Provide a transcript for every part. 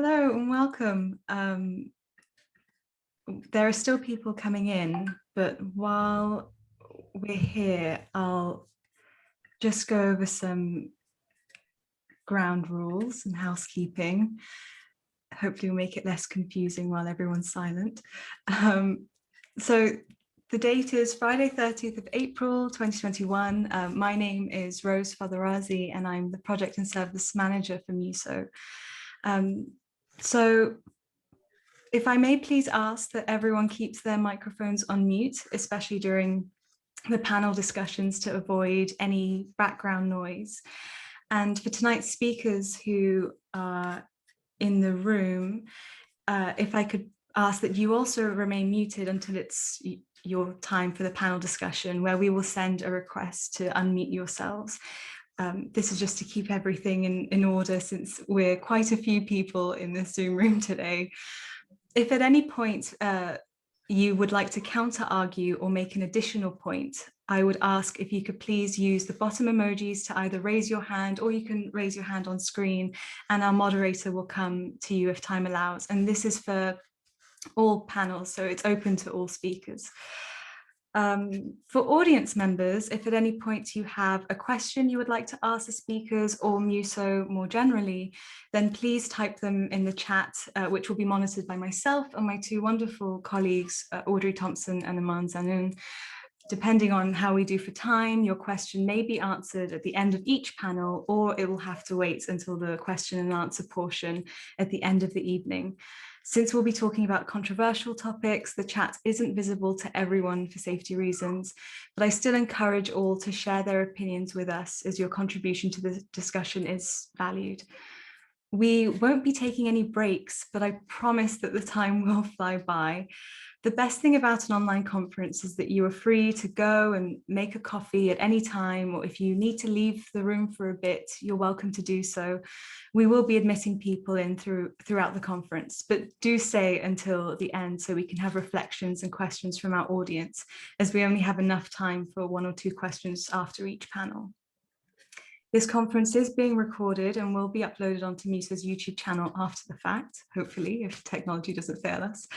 Hello and welcome. There are still people coming in, but while we're here, I'll just go over some ground rules and housekeeping. Hopefully we'll make it less confusing while everyone's silent. So the date is Friday, 30th of April, 2021. My name is Rose Fadarazi and I'm the Project and Service Manager for MEWSo. So if I may please ask that everyone keeps their microphones on mute, especially during the panel discussions to avoid any background noise. And for tonight's speakers who are in the room, if I could ask that you also remain muted until it's your time for the panel discussion, where we will send a request to unmute yourselves. This is just to keep everything in order since we're quite a few people in this Zoom room today. If at any point you would like to counter-argue or make an additional point, I would ask if you could please use the bottom emojis to either raise your hand, or you can raise your hand on screen and our moderator will come to you if time allows. And this is for all panels, so it's open to all speakers. For audience members, if at any point you have a question you would like to ask the speakers or MEWSo more generally, then please type them in the chat, which will be monitored by myself and my two wonderful colleagues, Audrey Thompson and Aman Zanoun. Depending on how we do for time, your question may be answered at the end of each panel, or it will have to wait until the question and answer portion at the end of the evening. Since we'll be talking about controversial topics, the chat isn't visible to everyone for safety reasons, but I still encourage all to share their opinions with us as your contribution to the discussion is valued. We won't be taking any breaks, but I promise that the time will fly by. The best thing about an online conference is that you are free to go and make a coffee at any time, or if you need to leave the room for a bit, you're welcome to do so. We will be admitting people in throughout the conference, but do stay until the end so we can have reflections and questions from our audience, as we only have enough time for 1 or 2 questions after each panel. This conference is being recorded and will be uploaded onto MEWSo's YouTube channel after the fact, hopefully, if technology doesn't fail us.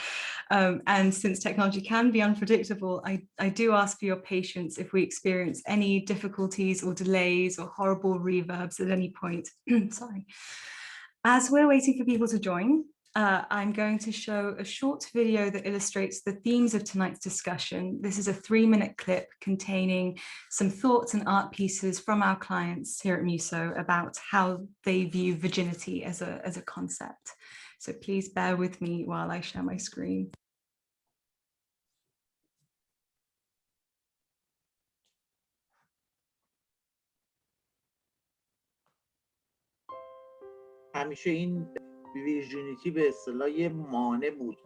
And since technology can be unpredictable, I do ask for your patience if we experience any difficulties or delays or horrible reverbs at any point. Sorry. As we're waiting for people to join, I'm going to show a short video that illustrates the themes of tonight's discussion. This is a 3-minute clip containing some thoughts and art pieces from our clients here at MEWSo about how they view virginity as a concept. So please bear with me while I share my screen. همیشه این ویرجینیتی به اصطلاح یه مانع بود.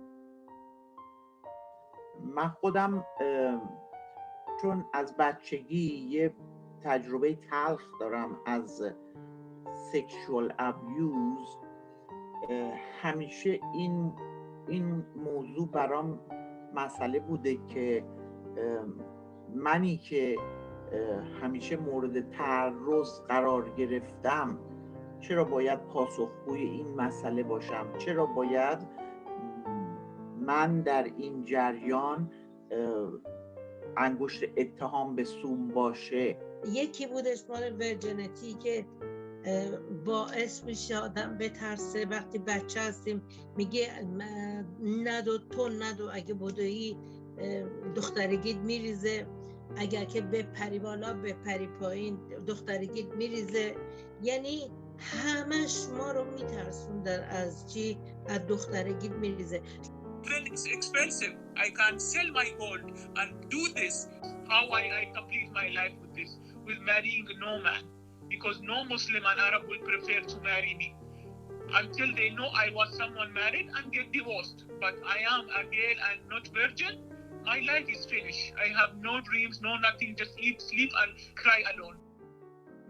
من خودم چون از بچگی یه تجربه تلخ دارم از سکشوال ابیوز، همیشه این موضوع برام مسئله بوده که منی که همیشه مورد تعرض قرار گرفتم چرا باید پاسخگوی این مسئله باشم؟ چرا باید من در این جریان انگشت اتهام به سوم باشه؟ یکی بودش مال ورجینیتی که باعث میشه آدم بترسه. وقتی بچه هستیم میگه ندو، تو ندو، اگه بدویی دخترگیت میریزه، اگر که بپری بالا بپری پایین دخترگیت میریزه. یعنی همش ما رو میترسوندن از چی؟ از دخترگیت میریزه. It's expensive. I can't sell my gold and do this. How I complete my life with this, with marrying no man, because no Muslim and Arab will prefer to marry me until they know I was someone married and get divorced. But I am a girl and not virgin. My life is finished. I have no dreams, no nothing. Just eat, sleep, and cry alone.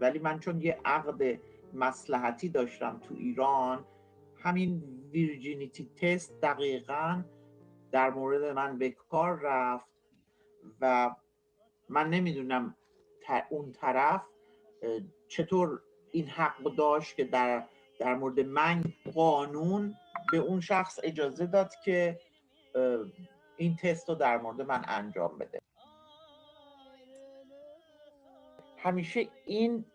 ولی من چون یه عقد مصلحتی داشتم تو ایران، همین ویرجینیتی تست دقیقاً در مورد من به کار رفت و من نمیدونم اون طرف چطور این حق داشت که در مورد من قانون به اون شخص اجازه داد که این تست رو در مورد من انجام بده. همیشه این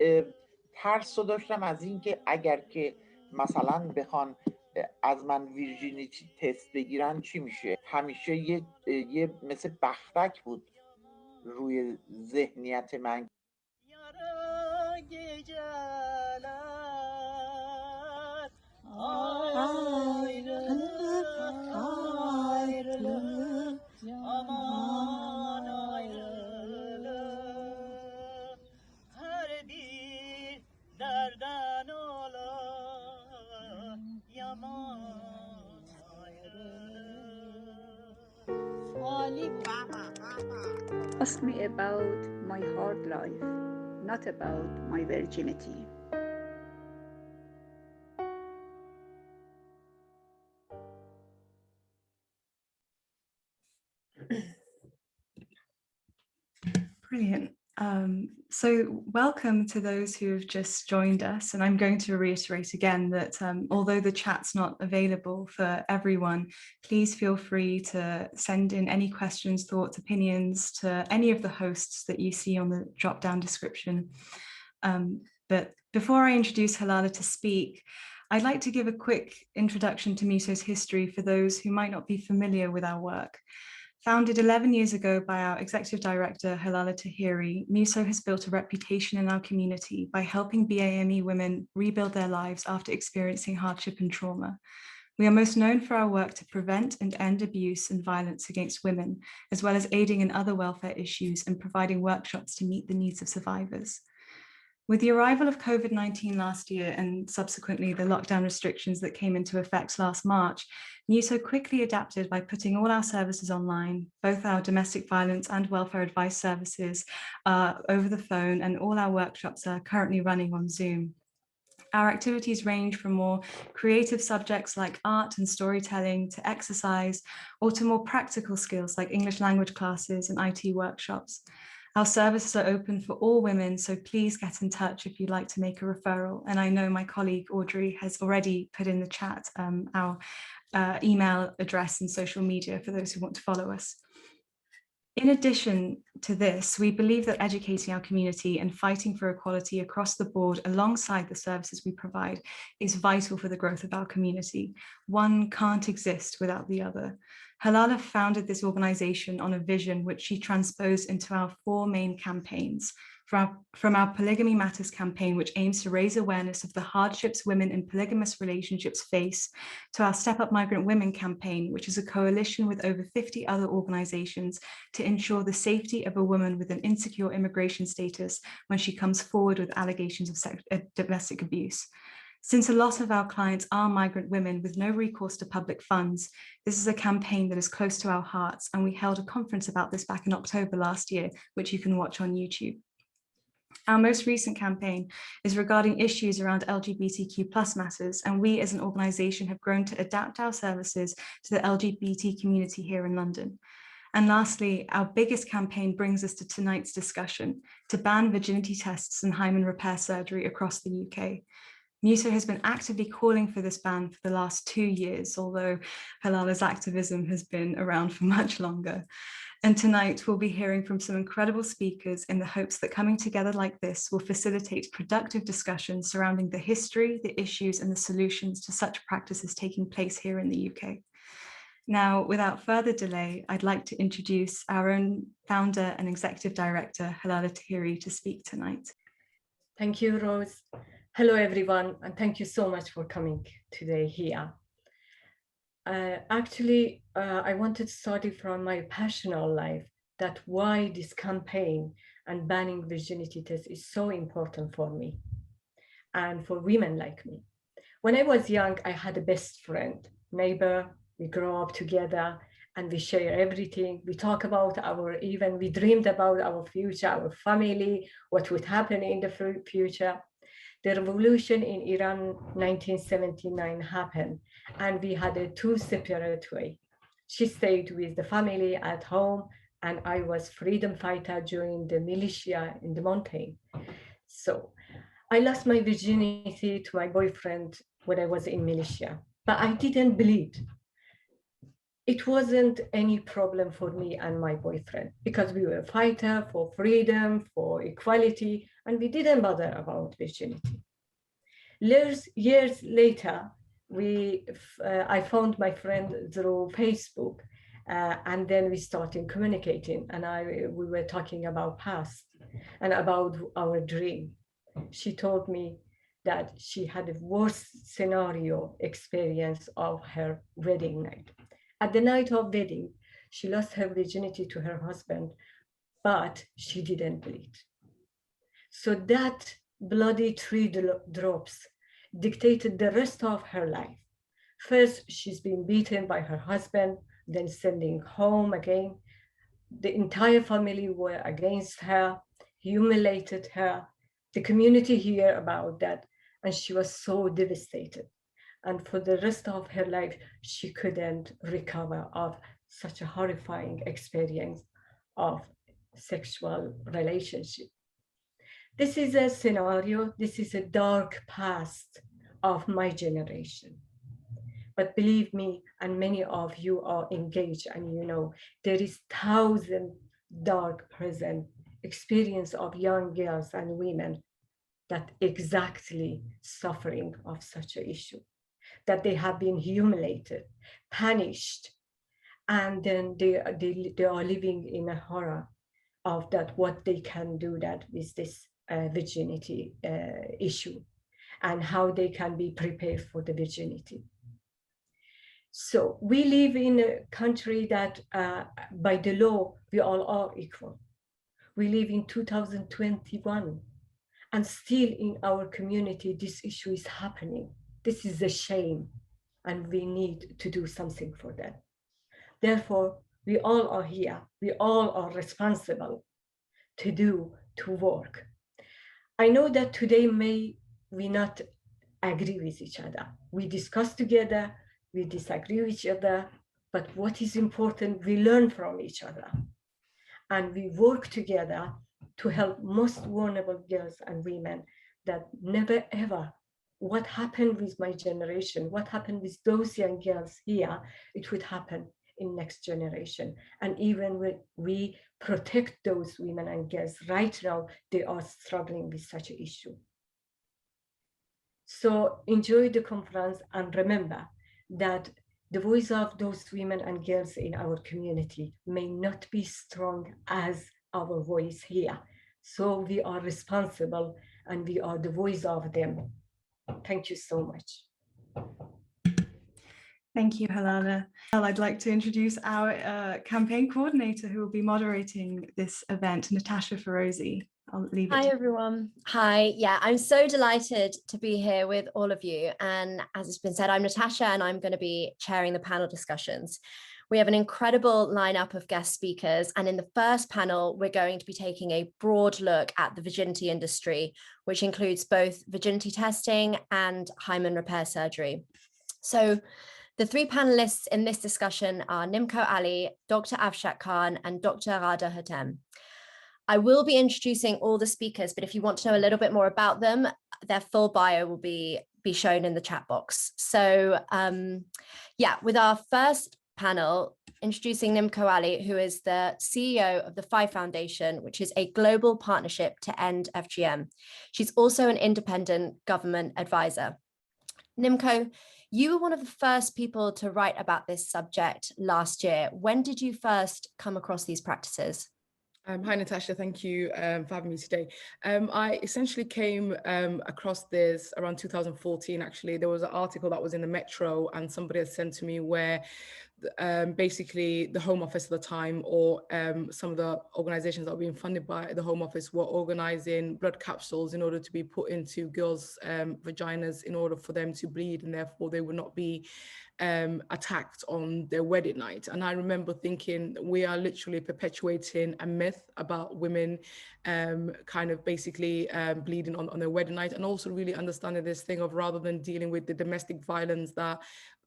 ترس رو داشتم از این که اگر که مثلا بخوان از من ویرجینیتی تست بگیرن چی میشه. همیشه یه مثل بختک بود روی ذهنیت من. Ask me about my hard life, not about my virginity. Brilliant. So welcome to those who have just joined us. And I'm going to reiterate again that although the chat's not available for everyone, please feel free to send in any questions, thoughts, opinions to any of the hosts that you see on the drop-down description. But before I introduce Halaleh to speak, I'd like to give a quick introduction to MEWSo's history for those who might not be familiar with our work. Founded 11 years ago by our executive director, Halaleh Taheri, MEWSo has built a reputation in our community by helping BAME women rebuild their lives after experiencing hardship and trauma. We are most known for our work to prevent and end abuse and violence against women, as well as aiding in other welfare issues and providing workshops to meet the needs of survivors. With the arrival of COVID-19 last year and subsequently the lockdown restrictions that came into effect last March, MEWSo quickly adapted by putting all our services online, both our domestic violence and welfare advice services over the phone, and all our workshops are currently running on Zoom. Our activities range from more creative subjects like art and storytelling to exercise, or to more practical skills like English language classes and IT workshops. Our services are open for all women, so please get in touch if you'd like to make a referral. And I know my colleague Audrey has already put in the chat our email address and social media for those who want to follow us. In addition to this, we believe that educating our community and fighting for equality across the board alongside the services we provide is vital for the growth of our community. One can't exist without the other. Halaleh founded this organization on a vision which she transposed into our 4 main campaigns. From our Polygamy Matters campaign, which aims to raise awareness of the hardships women in polygamous relationships face, to our Step Up Migrant Women campaign, which is a coalition with over 50 other organizations to ensure the safety of a woman with an insecure immigration status when she comes forward with allegations of domestic abuse. Since a lot of our clients are migrant women with no recourse to public funds, this is a campaign that is close to our hearts, and we held a conference about this back in October last year, which you can watch on YouTube. Our most recent campaign is regarding issues around LGBTQ+ matters, and we as an organisation have grown to adapt our services to the LGBT community here in London. And lastly, our biggest campaign brings us to tonight's discussion, to ban virginity tests and hymen repair surgery across the UK. MEWSo has been actively calling for this ban for the last 2 years, although Halaleh's activism has been around for much longer. And tonight we'll be hearing from some incredible speakers in the hopes that coming together like this will facilitate productive discussions surrounding the history, the issues, and the solutions to such practices taking place here in the UK. Now, without further delay, I'd like to introduce our own founder and executive director, Halaleh Taheri, to speak tonight. Thank you, Rose. Hello, everyone, and thank you so much for coming today here. I wanted to start it from my personal life, that why this campaign and banning virginity tests is so important for me and for women like me. When I was young, I had a best friend, neighbor. We grew up together and we share everything. We talk about we dreamed about our future, our family, what would happen in the future. The revolution in Iran 1979 happened, and we had a 2 separate ways. She stayed with the family at home, and I was freedom fighter joining the militia in the mountain. So I lost my virginity to my boyfriend when I was in militia, but I didn't bleed. It wasn't any problem for me and my boyfriend because we were fighter for freedom, for equality, and we didn't bother about virginity. Years later, I found my friend through Facebook, and then we started communicating, and we were talking about past and about our dream. She told me that she had a worst scenario experience of her wedding night. At the night of wedding, she lost her virginity to her husband, but she didn't bleed. So that bloody 3 drops dictated the rest of her life. First, she's been beaten by her husband, then sending home again. The entire family were against her, humiliated her. The community heard about that, and she was so devastated. And for the rest of her life, she couldn't recover of such a horrifying experience of sexual relationship. This is a scenario, this is a dark past of my generation. But believe me, and many of you are engaged, and you know, there is 1,000 dark present experience of young girls and women that exactly suffering of such an issue, that they have been humiliated, punished, and then they are living in a horror of that, what they can do that with this virginity issue, and how they can be prepared for the virginity. So we live in a country that by the law, we all are equal. We live in 2021, and still in our community, this issue is happening. This is a shame, and we need to do something for that. Therefore, we all are here. We all are responsible to work. I know that today we not agree with each other. We discuss together, we disagree with each other, but what is important, we learn from each other. And we work together to help most vulnerable girls and women that never ever, what happened with my generation, what happened with those young girls here, it would happen in next generation. And even when we protect those women and girls right now, they are struggling with such an issue. So enjoy the conference and remember that the voice of those women and girls in our community may not be strong as our voice here. So we are responsible and we are the voice of them. Thank you so much. Thank you, Halaleh. Well, I'd like to introduce our campaign coordinator who will be moderating this event, Natasha Ferozi. I'll leave it. Hi, everyone. Hi. Yeah, I'm so delighted to be here with all of you. And as it's been said, I'm Natasha, and I'm going to be chairing the panel discussions. We have an incredible lineup of guest speakers. And in the first panel, we're going to be taking a broad look at the virginity industry, which includes both virginity testing and hymen repair surgery. So the 3 panelists in this discussion are Nimco Ali, Dr. Ashfaq Khan, and Dr. Ghada Hatem. I will be introducing all the speakers, but if you want to know a little bit more about them, their full bio will be shown in the chat box. So yeah, with our first panel, introducing Nimco Ali, who is the CEO of the FIVE Foundation, which is a global partnership to end FGM. She's also an independent government advisor. Nimco, you were one of the first people to write about this subject last year. When did you first come across these practices? Hi, Natasha. Thank you for having me today. I essentially came across this around 2014, actually. There was an article that was in the Metro and somebody had sent to me where basically the Home Office at the time, or some of the organizations that were being funded by the Home Office, were organizing blood capsules in order to be put into girls' vaginas in order for them to bleed, and therefore they would not be attacked on their wedding night. And I remember thinking, we are literally perpetuating a myth about women kind of basically bleeding on their wedding night, and also really understanding this thing of, rather than dealing with the domestic violence that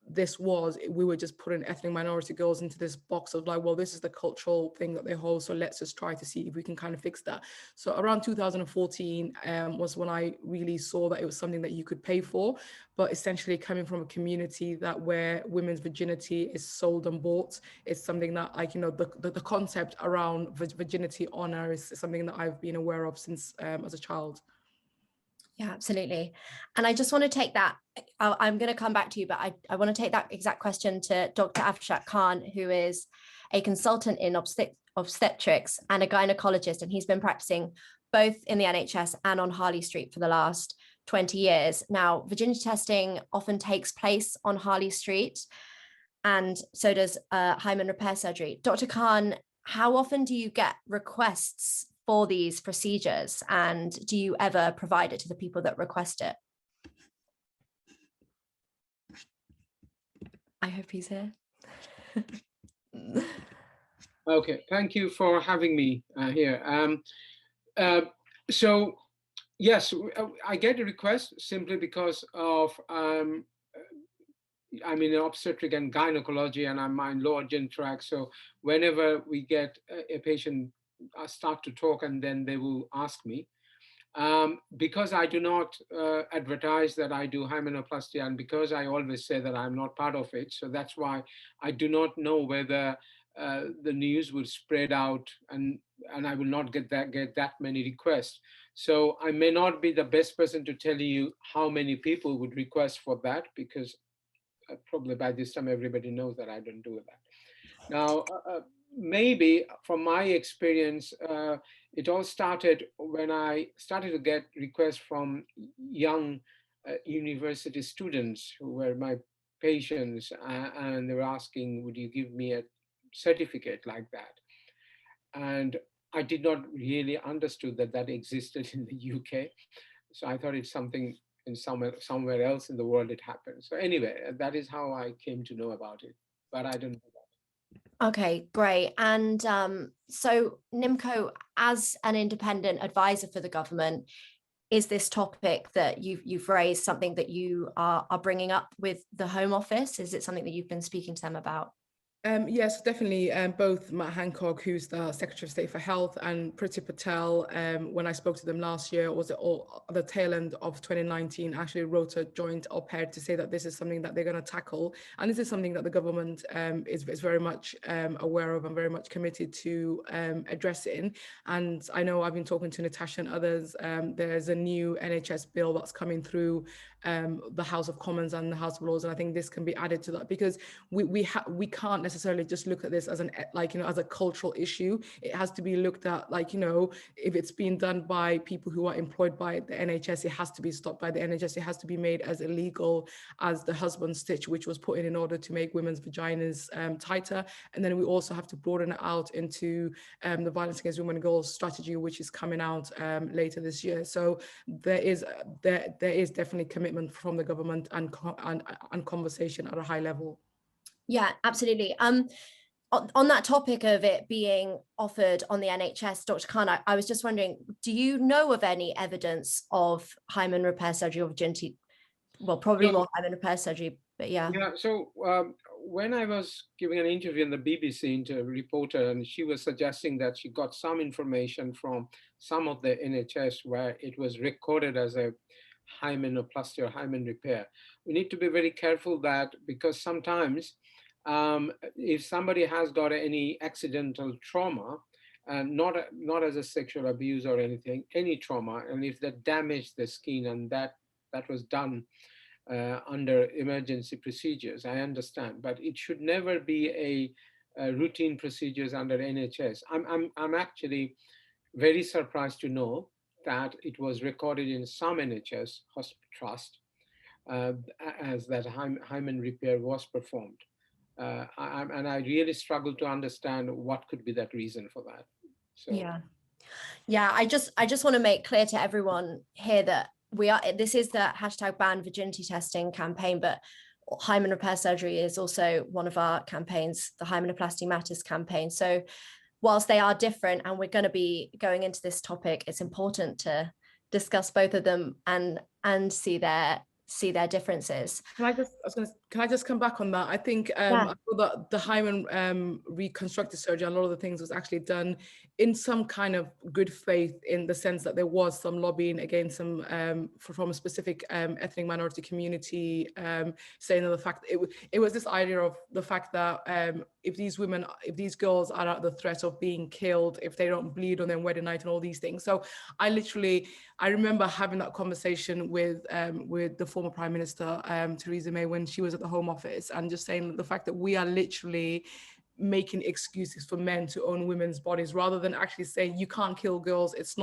this was, we were just putting ethnic minority girls into this box of like, well, this is the cultural thing that they hold, so let's just try to see if we can kind of fix that. So around 2014 was when I really saw that it was something that you could pay for, but essentially coming from a community that where women's virginity is sold and bought, it's something that, like, you know, the concept around virginity honor is something that I've been aware of since as a child. Yeah, absolutely. And I just want to take that, I'm going to come back to you, but I want to take that exact question to Dr. Ashfaq Khan, who is a consultant in obstetrics and a gynecologist, and he's been practicing both in the NHS and on Harley Street for the last 20 years. Now, virginity testing often takes place on Harley Street, and so does hymen repair surgery. Dr. Khan, how often do you get requests for these procedures, and do you ever provide it to the people that request it? I hope he's here. Okay, thank you for having me here. So yes, I get a request simply because of I'm in obstetric and gynecology, and I'm in lower gen track. So whenever we get a patient, I start to talk, and then they will ask me. Because I do not advertise that I do hymenoplasty, and because I always say that I'm not part of it, so that's why I do not know whether the news will spread out, and I will not get that many requests. So I may not be the best person to tell you how many people would request for that, because probably by this time everybody knows that I don't do that. Now, maybe from my experience, it all started when I started to get requests from young university students who were my patients, and they were asking, would you give me a certificate like that? And I did not really understood that that existed in the UK. So I thought it's something in somewhere else in the world it happened. So anyway, that is how I came to know about it, but I don't know that. Okay, great. And so Nimco, as an independent advisor for the government, is this topic that you've raised something that you are bringing up with the Home Office? Is it something that you've been speaking to them about? Yes, definitely. Both Matt Hancock, who's the Secretary of State for Health, and Priti Patel, when I spoke to them last year, was it all the tail end of 2019, actually wrote a joint op-ed to say that this is something that they're going to tackle. And this is something that the government is very much aware of and very much committed to addressing. And I know I've been talking to Natasha and others. There's a new NHS bill that's coming through the House of Commons and the House of Lords, and I think this can be added to that, because we can't necessarily just look at this as as a cultural issue. It has to be looked at, if it's being done by people who are employed by the NHS, it has to be stopped by the NHS. It has to be made as illegal as the husband stitch, which was put in order to make women's vaginas tighter. And then we also have to broaden it out into the Violence Against Women and Girls strategy, which is coming out later this year. So there is definitely commitment from the government and conversation at a high level. Yeah, absolutely. On that topic of it being offered on the NHS, Dr. Khan, I was just wondering, do you know of any evidence of hymen repair surgery or virginity? Well, probably more hymen repair surgery, but yeah. Yeah, so when I was giving an interview in the BBC reporter, and she was suggesting that she got some information from some of the NHS where it was recorded as a hymenoplasty or hymen repair. We need to be very careful that, because sometimes if somebody has got any accidental trauma, not as a sexual abuse or anything, any trauma, and if that damaged the skin, and that was done under emergency procedures, I understand, but it should never be a routine procedures under NHS. I'm actually very surprised to know that it was recorded in some NHS trust as that hymen repair was performed. And I really struggle to understand what could be that reason for that. So yeah, I just want to make clear to everyone here that this is the #ban virginity testing campaign, but hymen repair surgery is also one of our campaigns, the Hymenoplasty Matters campaign. So whilst they are different, and we're going to be going into this topic, it's important to discuss both of them and see their see their differences. Can I just come back on that? I think I thought that the hymen reconstructive surgery and a lot of the things was actually done in some kind of good faith, in the sense that there was some lobbying against some from a specific ethnic minority community, saying that the fact it was this idea of the fact that if these girls are at the threat of being killed if they don't bleed on their wedding night and all these things. So I remember having that conversation with the former Prime Minister, Theresa May, when she was at the Home Office, and just saying the fact that we are literally making excuses for men to own women's bodies, rather than actually saying you can't kill girls. That's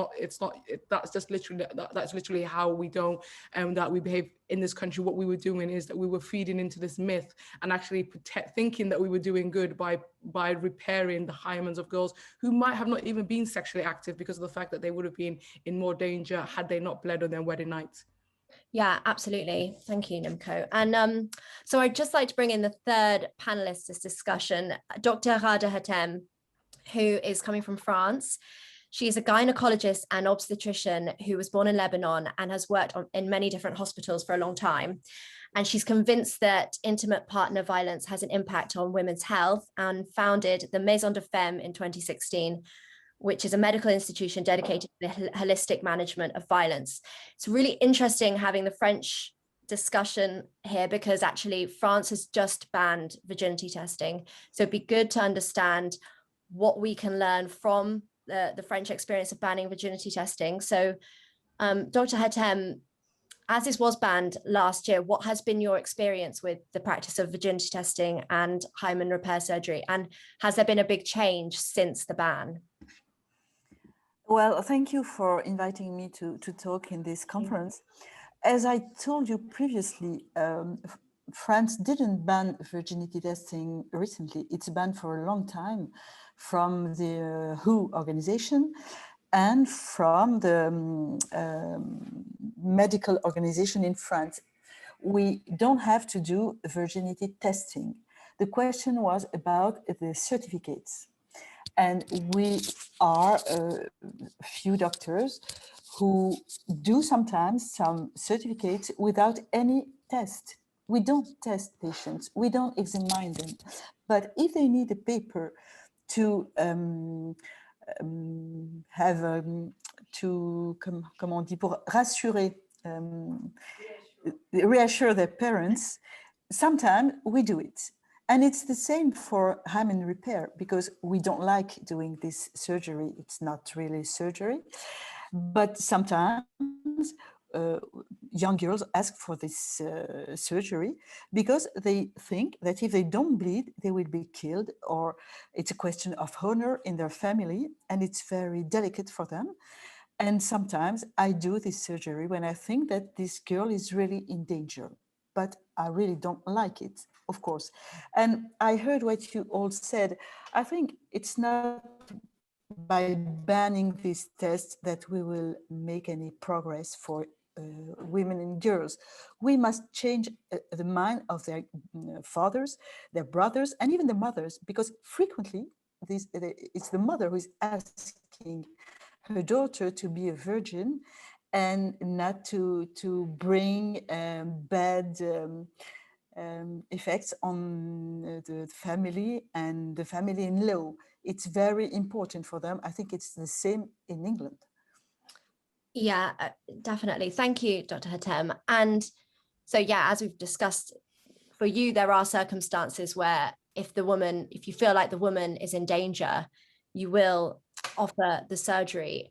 literally how we don't, that we behave in this country. What we were doing is that we were feeding into this myth and actually thinking that we were doing good by repairing the hymens of girls who might have not even been sexually active, because of the fact that they would have been in more danger had they not bled on their wedding night. Yeah, absolutely. Thank you, Nimco. And so I'd just like to bring in the third panelist to this discussion, Dr. Ghada Hatem, who is coming from France. She's a gynecologist and obstetrician who was born in Lebanon and has worked in many different hospitals for a long time. And she's convinced that intimate partner violence has an impact on women's health, and founded the Maison de Femme in 2016, which is a medical institution dedicated to the holistic management of violence. It's really interesting having the French discussion here, because actually France has just banned virginity testing. So it'd be good to understand what we can learn from the French experience of banning virginity testing. So Dr. Hatem, as this was banned last year, what has been your experience with the practice of virginity testing and hymen repair surgery? And has there been a big change since the ban? Well, thank you for inviting me to talk in this conference. As I told you previously, France didn't ban virginity testing recently. It's banned for a long time from the WHO organization and from the medical organization in France. We don't have to do virginity testing. The question was about the certificates. And we are a few doctors who do sometimes some certificates without any test. We don't test patients, we don't examine them. But if they need a paper to comment on dit, pour rassurer, reassure their parents, sometimes we do it. And it's the same for hymen repair, because we don't like doing this surgery. It's not really surgery, but sometimes young girls ask for this surgery because they think that if they don't bleed, they will be killed, or it's a question of honor in their family, and it's very delicate for them. And sometimes I do this surgery when I think that this girl is really in danger, but I really don't like it, of course. And I heard what you all said. I think it's not by banning this test that we will make any progress for women and girls. We must change the mind of their fathers, their brothers, and even the mothers, because frequently it's the mother who is asking her daughter to be a virgin and not to bring bad effects on the family and the family-in-law. It's very important for them. I think it's the same in England. Yeah, definitely. Thank you, Dr. Hatem. And so, yeah, as we've discussed, for you, there are circumstances where if you feel like the woman is in danger, you will offer the surgery.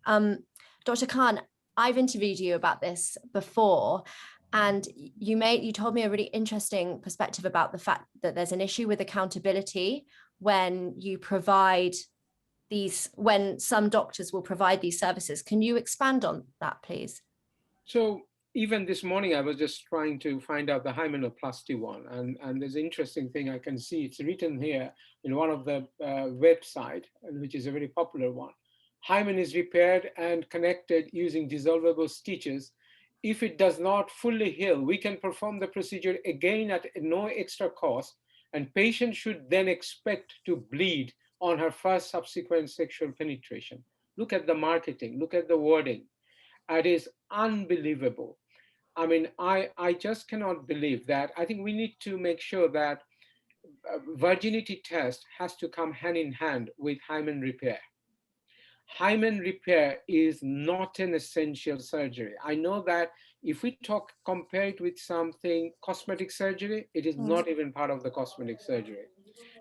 Dr. Khan, I've interviewed you about this before, and you told me a really interesting perspective about the fact that there's an issue with accountability when you provide when some doctors will provide these services. Can you expand on that, please? So even this morning, I was just trying to find out the hymenoplasty one, and there's an interesting thing I can see. It's written here in one of the website, which is a very popular one. Hymen is repaired and connected using dissolvable stitches. If it does not fully heal, we can perform the procedure again at no extra cost, and patient should then expect to bleed on her first subsequent sexual penetration. Look at the marketing, look at the wording. It is unbelievable. I mean, I just cannot believe that. I think we need to make sure that virginity test has to come hand in hand with hymen repair. Hymen repair is not an essential surgery. I know that if we compare it with something cosmetic surgery, it is not even part of the cosmetic surgery.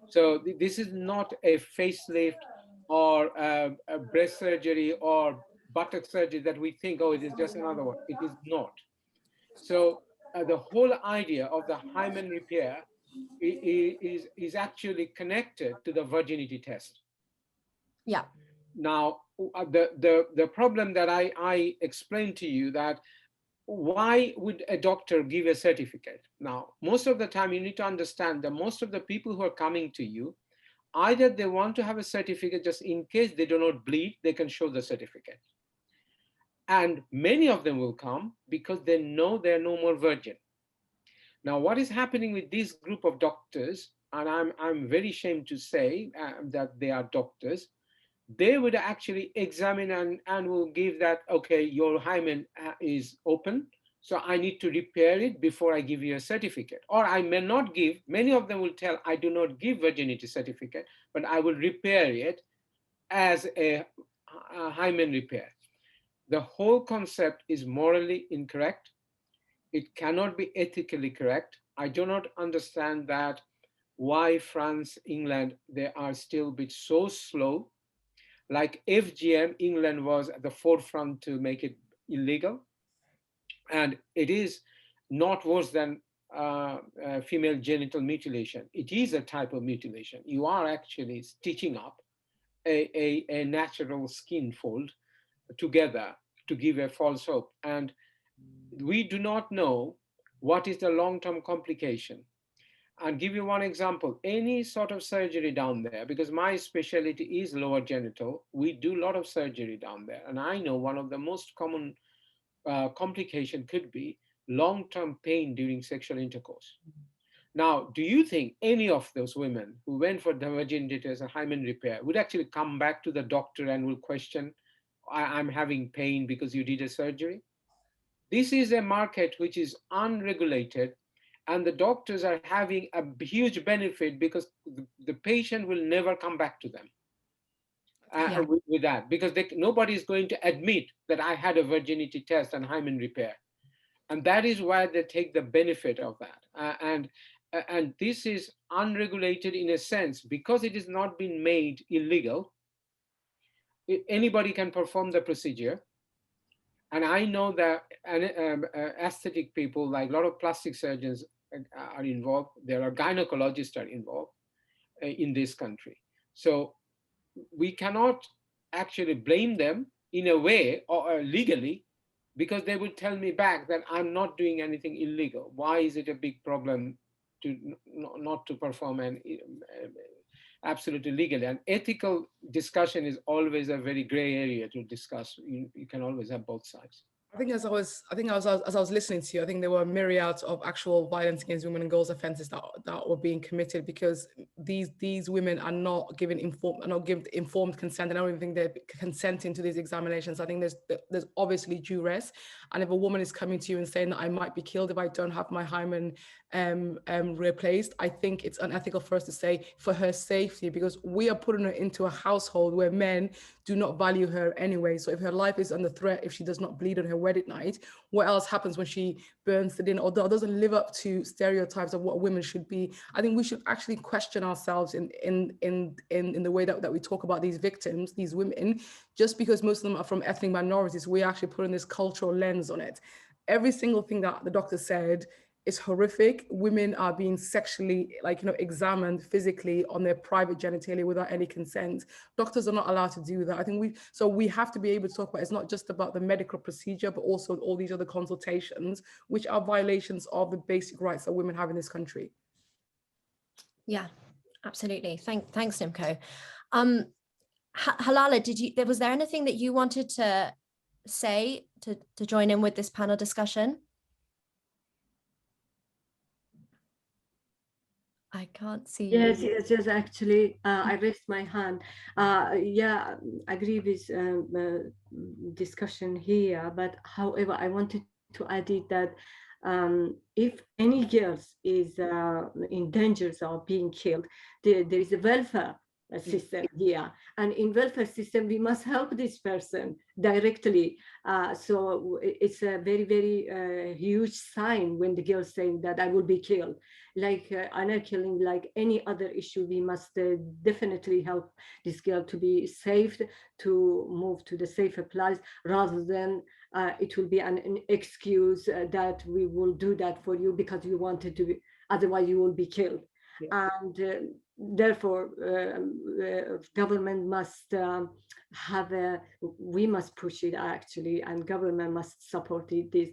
So this is not a facelift or a breast surgery or buttock surgery that we think, oh, it is just another one. It is not. So the whole idea of the hymen repair is actually connected to the virginity test. Yeah. Now, the problem that I explained to you, that why would a doctor give a certificate? Now, most of the time you need to understand that most of the people who are coming to you, either they want to have a certificate just in case they do not bleed, they can show the certificate. And many of them will come because they know they're no more virgin. Now, what is happening with this group of doctors, and I'm very ashamed to say that they are doctors, they would actually examine and will give that, okay, your hymen is open, so I need to repair it before I give you a certificate. Or I may not give, many of them will tell, I do not give virginity certificate, but I will repair it as a hymen repair. The whole concept is morally incorrect. It cannot be ethically correct. I do not understand that why France, England, they are still a bit so slow. Like FGM, England was at the forefront to make it illegal. And it is not worse than female genital mutilation. It is a type of mutilation. You are actually stitching up a natural skin fold together to give a false hope. And we do not know what is the long-term complication. I'll give you one example. Any sort of surgery down there, because my specialty is lower genital, we do a lot of surgery down there. And I know one of the most common complication could be long-term pain during sexual intercourse. Now, do you think any of those women who went for the virginity test and hymen repair would actually come back to the doctor and will question, I'm having pain because you did a surgery? This is a market which is unregulated, and the doctors are having a huge benefit because the patient will never come back to them with that, because nobody is going to admit that I had a virginity test and hymen repair. And that is why they take the benefit of that. And this is unregulated in a sense, because it has not been made illegal. Anybody can perform the procedure. And I know that aesthetic people, like a lot of plastic surgeons are involved. There are gynecologists are involved in this country. So we cannot actually blame them in a way or legally, because they will tell me back that I'm not doing anything illegal. Why is it a big problem to not to perform an absolutely legally? And ethical discussion is always a very gray area to discuss. You can always have both sides. I think as I was listening to you, I think there were myriads of actual violence against women and girls offences that were being committed because these women are not given informed consent. I don't even think they're consenting to these examinations. I think there's obviously duress, and if a woman is coming to you and saying that I might be killed if I don't have my hymen replaced, I think it's unethical for us to say for her safety, because we are putting her into a household where men do not value her anyway. So if her life is under threat, if she does not bleed on her wedding night, what else happens when she burns the dinner or doesn't live up to stereotypes of what women should be? I think we should actually question ourselves in the way that we talk about these victims, these women. Just because most of them are from ethnic minorities, we actually put in this cultural lens on it. Every single thing that the doctor said is horrific. Women are being sexually, examined physically on their private genitalia without any consent. Doctors are not allowed to do that. I think we have to be able to talk about, it's not just about the medical procedure, but also all these other consultations, which are violations of the basic rights that women have in this country. Yeah, absolutely. Thanks, Nimco. Halaleh, was there anything that you wanted to say to join in with this panel discussion? I can't see you. Yes, actually, I raised my hand. I agree with discussion here, but however, I wanted to add it that if any girls is in danger of being killed, there is a welfare system here, and in welfare system we must help this person directly. So it's a very, very huge sign when the girls saying that I will be killed, like honor killing, like any other issue. We must definitely help this girl to be saved, to move to the safer place, rather than it will be an excuse that we will do that for you because you wanted to be, otherwise you will be killed. Yeah. And therefore government must have we must push it actually, and government must support it. This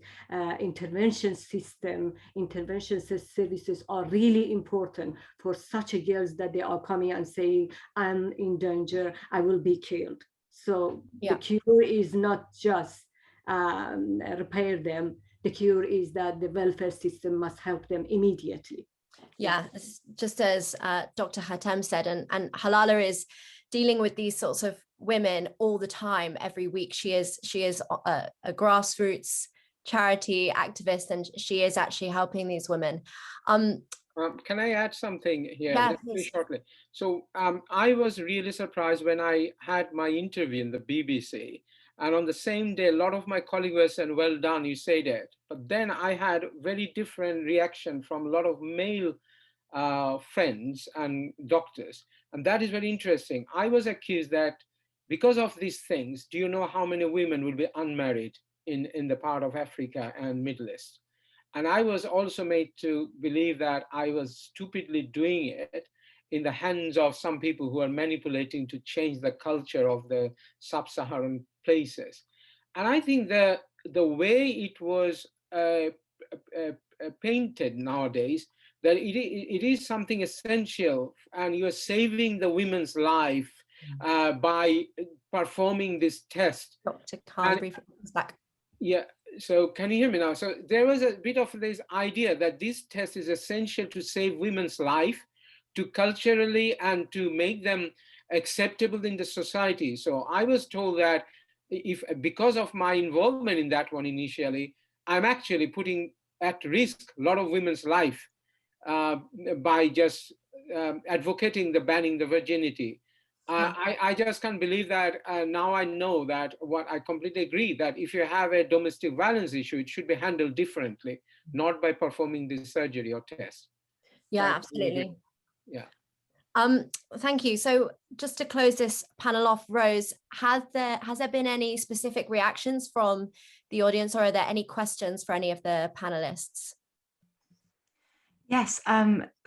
intervention system, intervention services are really important for such a girls that they are coming and saying, I'm in danger, I will be killed. So the cure is not just repair them. The cure is that the welfare system must help them immediately. Yeah, just as Dr. Hatem said, and Halaleh is dealing with these sorts of women all the time, every week. She is a grassroots charity activist, and she is actually helping these women. Can I add something here? Yeah, very shortly. So I was really surprised when I had my interview in the BBC. And on the same day, a lot of my colleagues were saying, well done, you say that. But then I had very different reaction from a lot of male friends and doctors. And that is very interesting. I was accused that because of these things, do you know how many women will be unmarried in the part of Africa and Middle East? And I was also made to believe that I was stupidly doing it in the hands of some people who are manipulating to change the culture of the sub-Saharan places. And I think the way it was painted nowadays, that it is something essential, and you're saving the women's life by performing this test. Dr. Khan briefly comes back. Yeah, so can you hear me now? So there was a bit of this idea that this test is essential to save women's life, to culturally and to make them acceptable in the society. So I was told that if, because of my involvement in that one initially, I'm actually putting at risk a lot of women's life by just advocating the banning the virginity. I just can't believe that now I know that what I completely agree that if you have a domestic violence issue, it should be handled differently, not by performing this surgery or test. Yeah, absolutely. Yeah. Thank you. So just to close this panel off, Rose, has there been any specific reactions from the audience, or are there any questions for any of the panelists? Yes,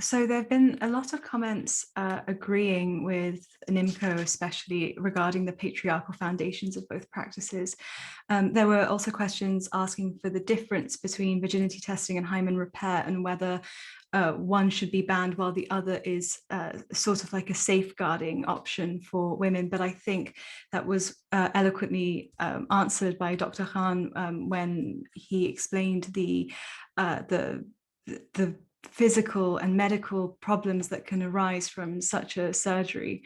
so there have been a lot of comments agreeing with Nimco, especially regarding the patriarchal foundations of both practices. There were also questions asking for the difference between virginity testing and hymen repair, and whether one should be banned while the other is sort of like a safeguarding option for women. But I think that was eloquently answered by Dr. Khan when he explained the physical and medical problems that can arise from such a surgery.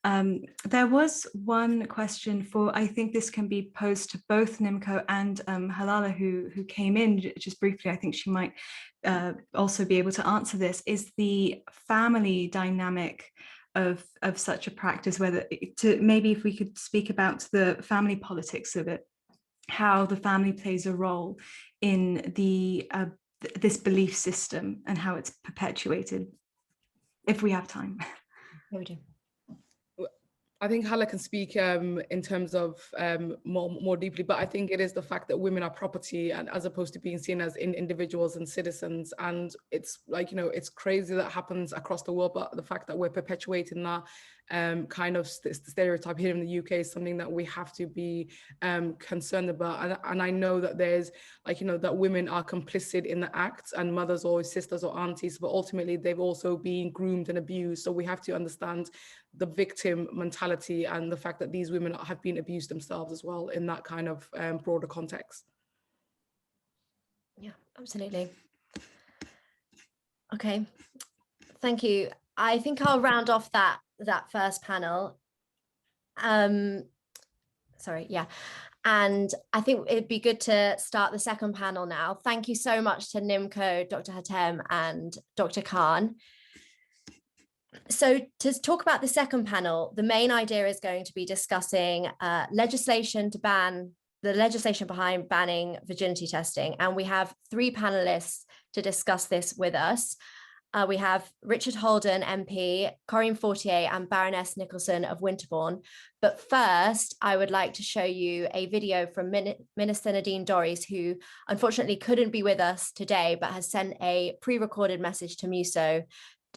There was one question for, I think this can be posed to both Nimco and Halaleh, who came in just briefly. I think she might also be able to answer this, is the family dynamic of such a practice, whether maybe if we could speak about the family politics of it, how the family plays a role in this belief system and how it's perpetuated, if we have time. Yeah, we do. I think Halaleh can speak in terms of more deeply, but I think it is the fact that women are property, and as opposed to being seen as individuals and citizens. And it's like, you know, it's crazy that happens across the world, but the fact that we're perpetuating that kind of stereotype here in the UK is something that we have to be concerned about. And I know that there's, like, you know, that women are complicit in the acts, and mothers or sisters or aunties, but ultimately they've also been groomed and abused. So we have to understand the victim mentality and the fact that these women have been abused themselves as well in that kind of broader context. Yeah, absolutely. Okay, thank you. I think I'll round off that first panel. Sorry, yeah. And I think it'd be good to start the second panel now. Thank you so much to Nimco, Dr. Hatem and Dr. Khan. So to talk about the second panel, the main idea is going to be discussing legislation behind banning virginity testing. And we have three panelists to discuss this with us. We have Richard Holden MP, Corrine Fortier and Baroness Nicholson of Winterbourne. But first, I would like to show you a video from Minister Nadine Dorries, who unfortunately couldn't be with us today, but has sent a pre-recorded message to MEWSo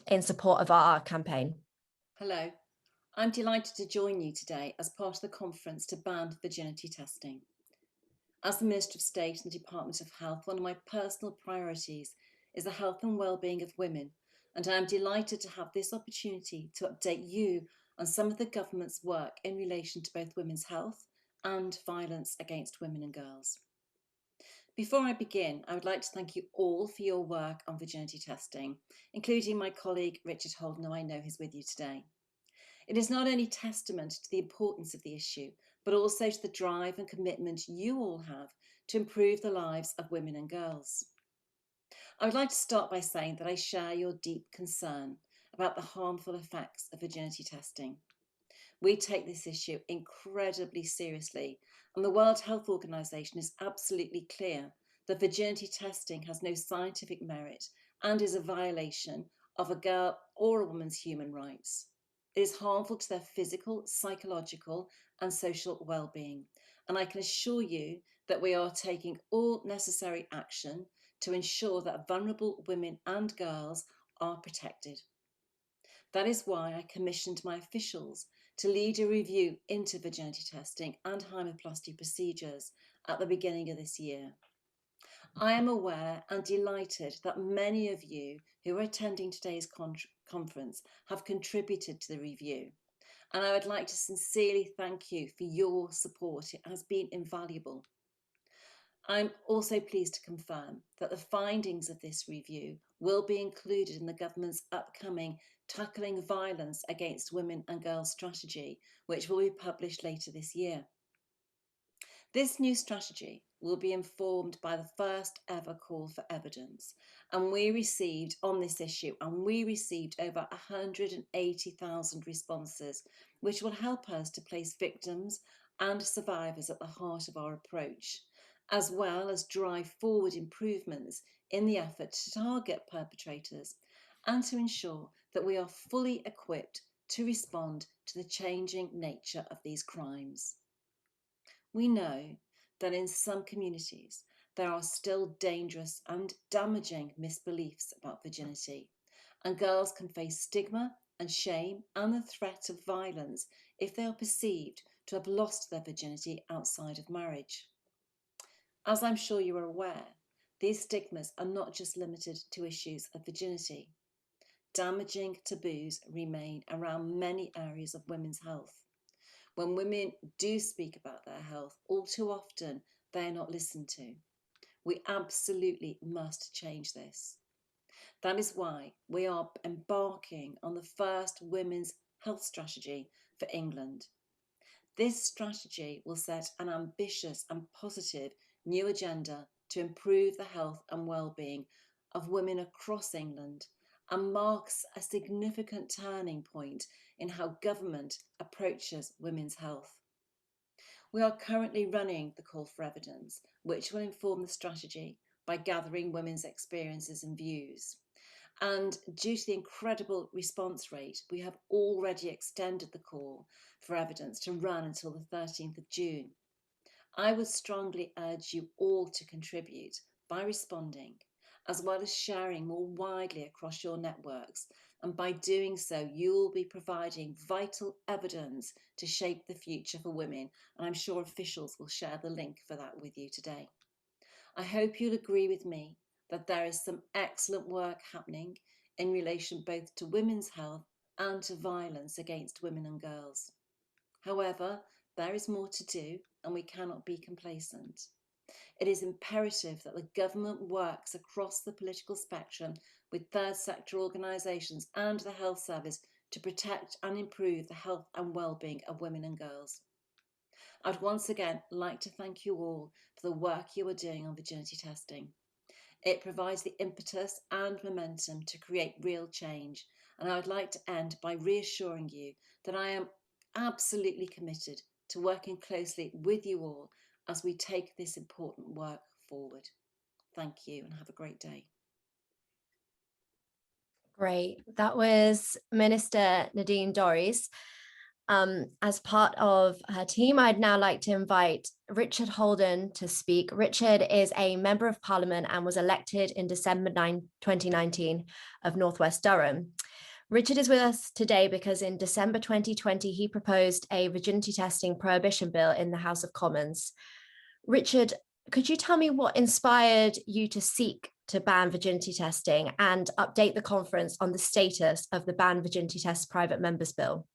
in support of our campaign. Hello, I'm delighted to join you today as part of the conference to ban virginity testing. As the Minister of State and the Department of Health, one of my personal priorities is the health and well-being of women, and I am delighted to have this opportunity to update you on some of the government's work in relation to both women's health and violence against women and girls. Before I begin, I would like to thank you all for your work on virginity testing, including my colleague Richard Holden, who I know is with you today. It is not only testament to the importance of the issue, but also to the drive and commitment you all have to improve the lives of women and girls. I would like to start by saying that I share your deep concern about the harmful effects of virginity testing. We take this issue incredibly seriously, and the World Health Organization is absolutely clear that virginity testing has no scientific merit and is a violation of a girl or a woman's human rights. It is harmful to their physical, psychological, and social well-being, and I can assure you that we are taking all necessary action to ensure that vulnerable women and girls are protected. That is why I commissioned my officials to lead a review into virginity testing and hymenoplasty procedures at the beginning of this year. I am aware and delighted that many of you who are attending today's conference have contributed to the review, and I would like to sincerely thank you for your support. It has been invaluable. I'm also pleased to confirm that the findings of this review will be included in the government's upcoming Tackling Violence Against Women and Girls strategy, which will be published later this year. This new strategy will be informed by the first ever call for evidence, and we received on this issue, over 180,000 responses, which will help us to place victims and survivors at the heart of our approach, as well as drive forward improvements in the effort to target perpetrators and to ensure that we are fully equipped to respond to the changing nature of these crimes. We know that in some communities there are still dangerous and damaging misbeliefs about virginity, and girls can face stigma and shame and the threat of violence if they are perceived to have lost their virginity outside of marriage. As I'm sure you are aware, these stigmas are not just limited to issues of virginity. Damaging taboos remain around many areas of women's health. When women do speak about their health, all too often they are not listened to. We absolutely must change this. That is why we are embarking on the first women's health strategy for England. This strategy will set an ambitious and positive new agenda to improve the health and well-being of women across England, and marks a significant turning point in how government approaches women's health. We are currently running the call for evidence, which will inform the strategy by gathering women's experiences and views. And due to the incredible response rate, we have already extended the call for evidence to run until the 13th of June. I would strongly urge you all to contribute by responding, as well as sharing more widely across your networks. And by doing so, you will be providing vital evidence to shape the future for women. And I'm sure officials will share the link for that with you today. I hope you'll agree with me that there is some excellent work happening in relation both to women's health and to violence against women and girls. However, there is more to do, and we cannot be complacent. It is imperative that the government works across the political spectrum with third sector organisations and the health service to protect and improve the health and well-being of women and girls. I'd once again like to thank you all for the work you are doing on virginity testing. It provides the impetus and momentum to create real change, and I would like to end by reassuring you that I am absolutely committed to working closely with you all as we take this important work forward. Thank you and have a great day. Great. That was Minister Nadine Dorries. As part of her team, I'd now like to invite Richard Holden to speak. Richard is a Member of Parliament and was elected in December 2019 of Northwest Durham. Richard is with us today because in December 2020, he proposed a virginity testing prohibition bill in the House of Commons. Richard, could you tell me what inspired you to seek to ban virginity testing and update the conference on the status of the Ban Virginity Tests Private Members Bill?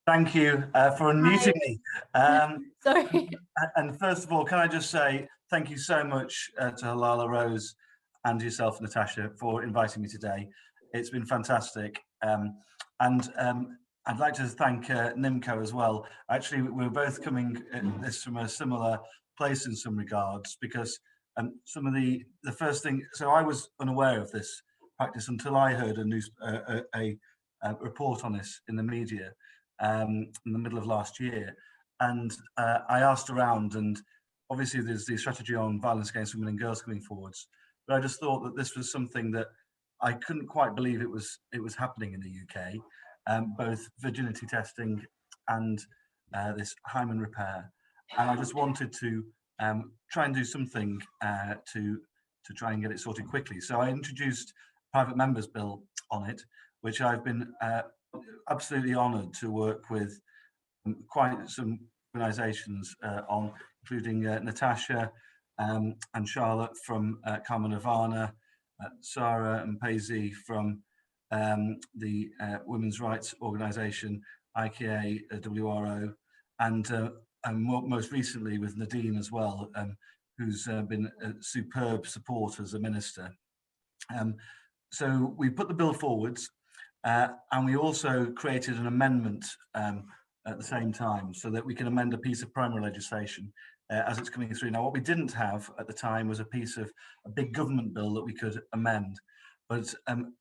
Thank you for unmuting me. Sorry. And first of all, can I just say thank you so much to Halaleh, Rose, and yourself, Natasha, for inviting me today. It's been fantastic. I'd like to thank Nimco as well. Actually, we're both coming at this from a similar place in some regards, because some of the first thing, so I was unaware of this practice until I heard a report on this in the media in the middle of last year. And I asked around, and obviously there's the strategy on violence against women and girls coming forwards, but I just thought that this was something that I couldn't quite believe it was happening in the UK, both virginity testing and this hymen repair. And I just wanted to try and do something to try and get it sorted quickly. So I introduced a private members bill on it, which I've been absolutely honoured to work with quite some organisations on, including Natasha and Charlotte from Karma Nirvana, Sarah and Paisley from the women's rights organisation IKA WRO, and most recently with Nadine as well, who's been a superb support as a minister. So we put the bill forwards, and we also created an amendment at the same time so that we can amend a piece of primary legislation as it's coming through. Now, what we didn't have at the time was a piece of a big government bill that we could amend. But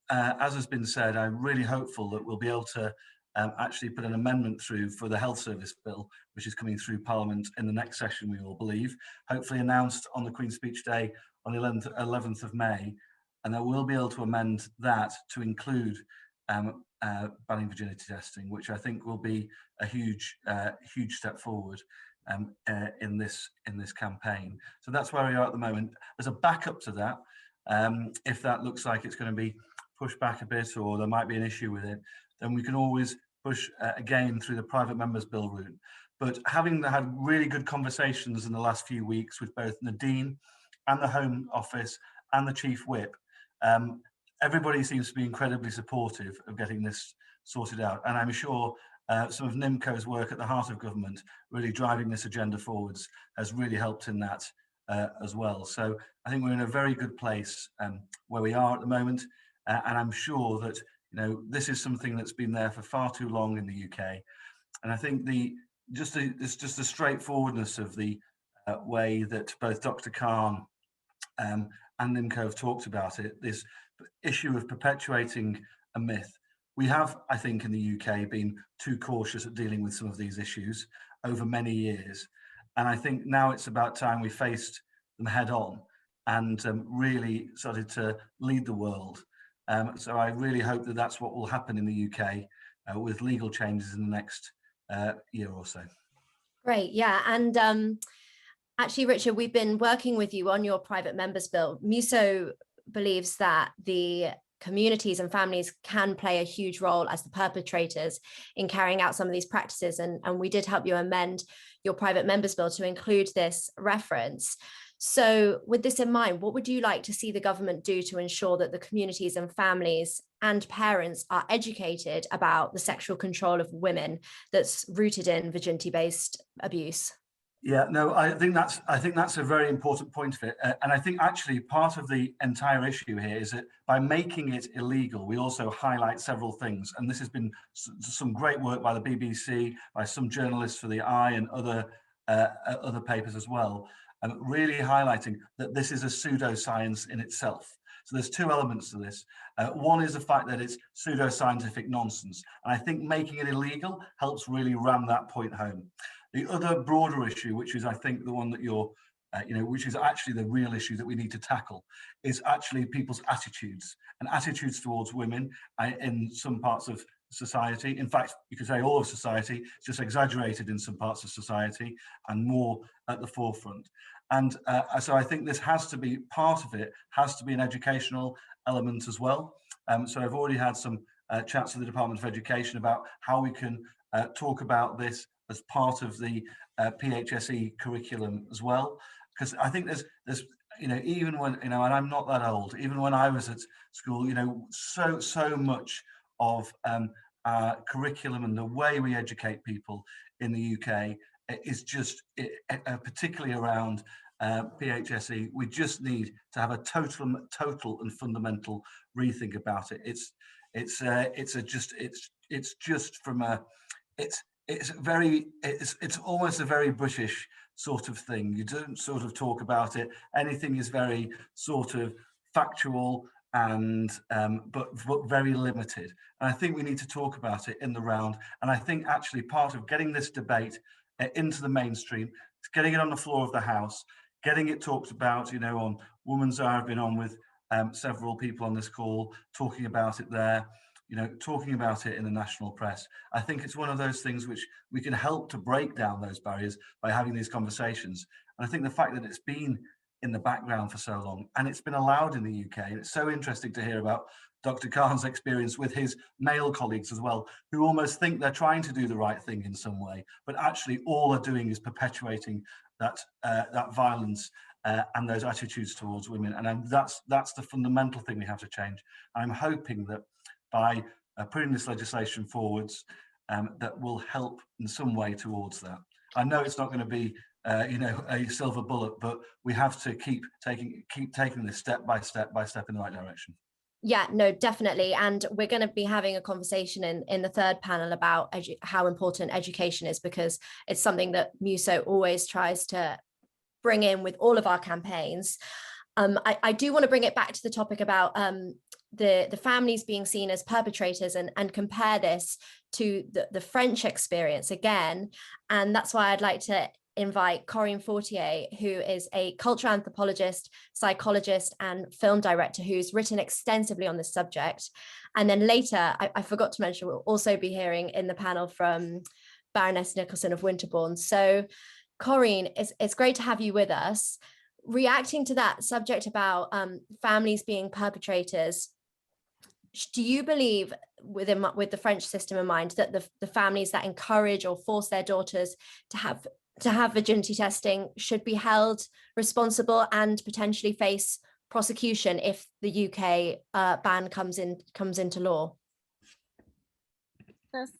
as has been said, I'm really hopeful that we'll be able to actually put an amendment through for the health service bill, which is coming through Parliament in the next session, we all believe, hopefully announced on the Queen's Speech Day on the 11th of May. And then we'll be able to amend that to include banning virginity testing, which I think will be a huge step forward in this campaign. So that's where we are at the moment. As a backup to that, if that looks like it's going to be pushed back a bit or there might be an issue with it, then we can always push again through the private members bill route. But having had really good conversations in the last few weeks with both Nadine and the Home Office and the Chief Whip, everybody seems to be incredibly supportive of getting this sorted out. And I'm sure some of Nimco's work at the heart of government, really driving this agenda forwards, has really helped in that as well. So I think we're in a very good place where we are at the moment. And I'm sure that this is something that's been there for far too long in the UK. And I think just the straightforwardness of the way that both Dr. Khan and Nimco have talked about it, this issue of perpetuating a myth. We have, I think, in the UK been too cautious at dealing with some of these issues over many years. And I think now it's about time we faced them head on and really started to lead the world. So I really hope that that's what will happen in the UK with legal changes in the next year or so. Great, yeah. And actually, Richard, we've been working with you on your private members bill. MEWSo believes that the communities and families can play a huge role as the perpetrators in carrying out some of these practices. And we did help you amend your private members bill to include this reference. So with this in mind, what would you like to see the government do to ensure that the communities and families and parents are educated about the sexual control of women that's rooted in virginity-based abuse? Yeah, no, I think that's a very important point of it, and I think actually part of the entire issue here is that by making it illegal, we also highlight several things, and this has been some great work by the BBC, by some journalists for the Eye, and other papers as well, really highlighting that this is a pseudoscience in itself. So there's two elements to this. One is the fact that it's pseudoscientific nonsense, and I think making it illegal helps really ram that point home. The other broader issue, which is I think the one that you're, which is actually the real issue that we need to tackle, is actually people's attitudes and attitudes towards women in some parts of society. In fact, you could say all of society, it's just exaggerated in some parts of society and more at the forefront. And so I think this has to be part of it, has to be an educational element as well. So I've already had some chats with the Department of Education about how we can talk about this as part of the PHSE curriculum as well, because I think there's even when and I'm not that old, even when I was at school, so much of our curriculum and the way we educate people in the UK is just particularly around PHSE. We just need to have a total and fundamental rethink about it. It's almost a very British sort of thing. You don't sort of talk about it. Anything is very sort of factual and but very limited. And I think we need to talk about it in the round. And I think actually part of getting this debate into the mainstream is getting it on the floor of the House, getting it talked about. On Women's Hour, I've been on with several people on this call talking about it there. Talking about it in the national press. I think it's one of those things which we can help to break down those barriers by having these conversations. And I think the fact that it's been in the background for so long and it's been allowed in the UK, and it's so interesting to hear about Dr. Khan's experience with his male colleagues as well, who almost think they're trying to do the right thing in some way, but actually all they're doing is perpetuating that violence and those attitudes towards women. And that's the fundamental thing we have to change. I'm hoping that by putting this legislation forwards, that will help in some way towards that. I know it's not going to be, a silver bullet, but we have to keep taking this step by step in the right direction. Yeah, no, definitely. And we're going to be having a conversation in the third panel about how important education is, because it's something that MEWSo always tries to bring in with all of our campaigns. I do want to bring it back to the topic about the families being seen as perpetrators and compare this to the French experience again. And that's why I'd like to invite Corrine Fortier, who is a cultural anthropologist, psychologist, and film director who's written extensively on this subject. And then later, I forgot to mention, we'll also be hearing in the panel from Baroness Nicholson of Winterbourne. So Corrine, it's great to have you with us. Reacting to that subject about families being perpetrators, do you believe, with the French system in mind, that the families that encourage or force their daughters to have virginity testing should be held responsible and potentially face prosecution if the UK ban comes into law? First,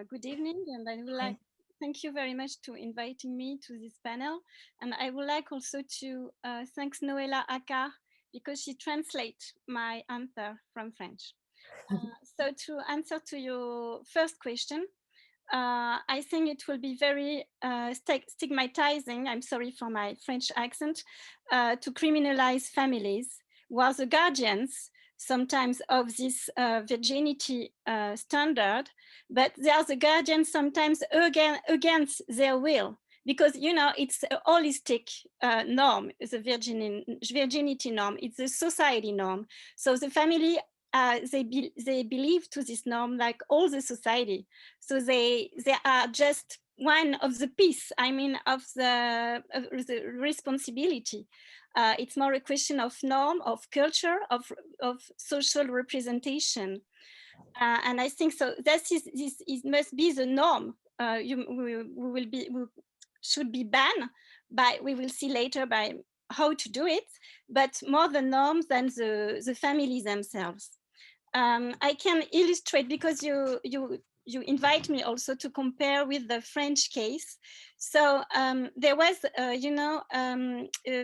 good evening, and I would like thank you very much to inviting me to this panel. And I would like also to thank Noëlla Accard, because she translates my answer from French. So to answer to your first question, I think it will be very stigmatizing, I'm sorry for my French accent, to criminalize families who are the guardians sometimes of this virginity standard, but they are the guardians sometimes against their will, because it's a holistic norm, the virginity norm, it's a society norm. So the family, they believe to this norm like all the society. So they are just one of the piece, of the responsibility. It's more a question of norm, of culture, of social representation. And I think so this must be the norm. We should be banned by, we will see later by how to do it, but more the norms than the families themselves. I can illustrate, because you you invite me also to compare with the French case. So there was,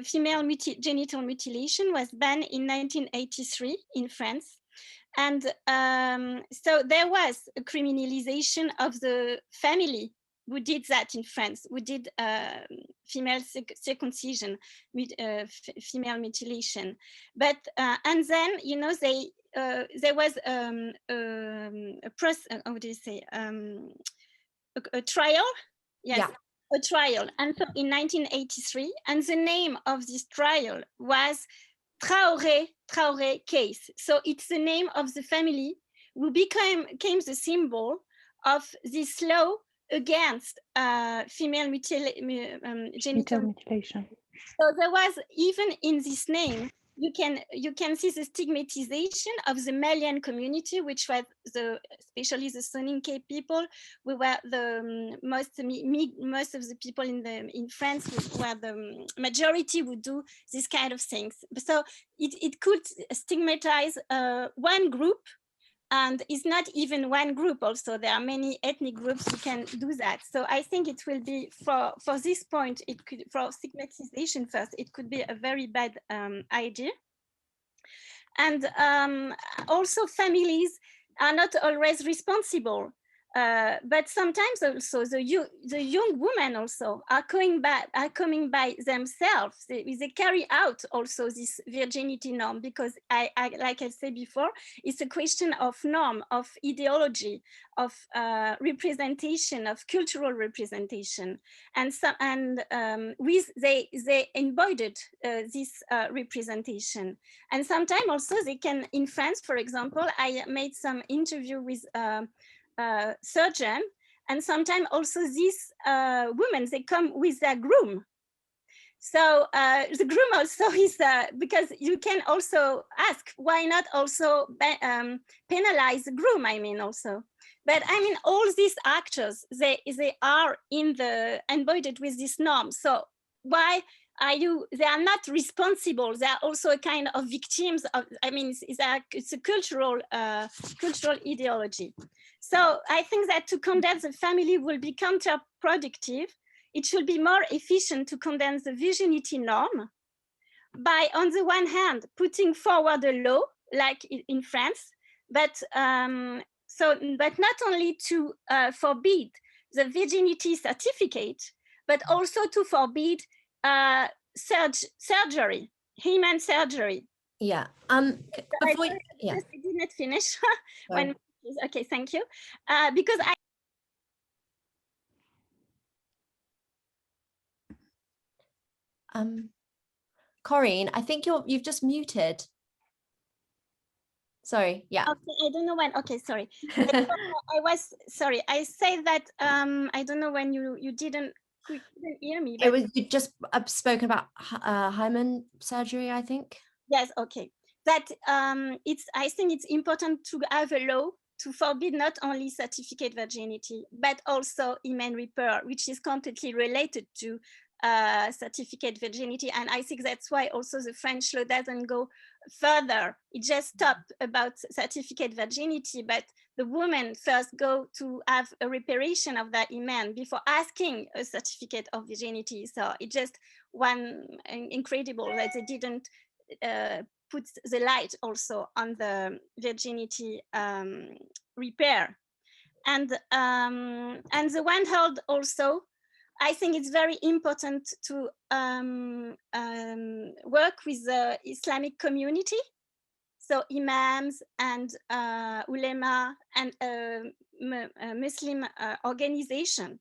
female genital mutilation was banned in 1983 in France. And so there was a criminalization of the family who did that in France, who did female circumcision, female mutilation. But, and then, you know, there was a trial, yes, yeah. A trial. And so in 1983, and the name of this trial was Traoré case. So it's the name of the family who became the symbol of this law against female genital mutilation. So there was, even in this name, you can see the stigmatization of the Malian community, which was especially the Soninke people, who were the most of the people in France, where the majority would do this kind of things. So it could stigmatize one group. And it's not even one group also, there are many ethnic groups who can do that. So I think it will be, for this point, it could, for stigmatization first, it could be a very bad idea. And also families are not always responsible. But sometimes also the young women also are coming by themselves. They carry out also this virginity norm, because like I said before, it's a question of norm, of ideology, of representation, of cultural representation, and they embodied this representation. And sometimes also they can, in France, for example, I made some interview with surgeon, and sometimes also these women, they come with their groom. So the groom also is, because you can also ask, why not also penalize the groom, I mean, also. But I mean, all these actors, they are embodied with this norm. So why they are not responsible. They are also a kind of victims of, I mean, it's a cultural ideology. So I think that to condemn the family will be counterproductive. It should be more efficient to condemn the virginity norm by, on the one hand, putting forward a law like in France, but not only to forbid the virginity certificate, but also to forbid surgery, human surgery. Yeah. Before, I did not finish. Okay, thank you. Because Corrine, I think you've just muted. Sorry, yeah. Okay, I don't know when. Okay, sorry. I was sorry. I say that I don't know when you didn't hear me. But... It was, you just spoken about hymen surgery, I think. Yes. Okay. That I think it's important to have a law to forbid not only certificate virginity, but also hymen repair, which is completely related to certificate virginity. And I think that's why also the French law doesn't go further. It just stopped about certificate virginity, but the women first go to have a reparation of that hymen before asking a certificate of virginity. So it just incredible that they didn't put the light also on the virginity repair. And the one hand also, I think it's very important to work with the Islamic community. So imams and ulema and Muslim organization.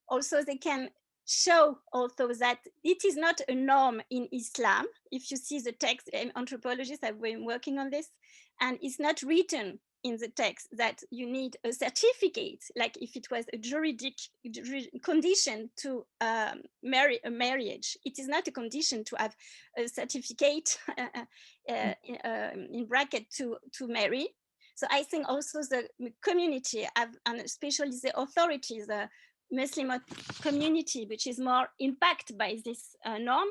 Also, they can show also that it is not a norm in Islam. If you see the text, anthropologists have been working on this, and it's not written in the text that you need a certificate, like if it was a juridic condition to marry a marriage. It is not a condition to have a certificate in bracket to marry. So I think also the community have, and especially the authorities, the Muslim community, which is more impacted by this norm,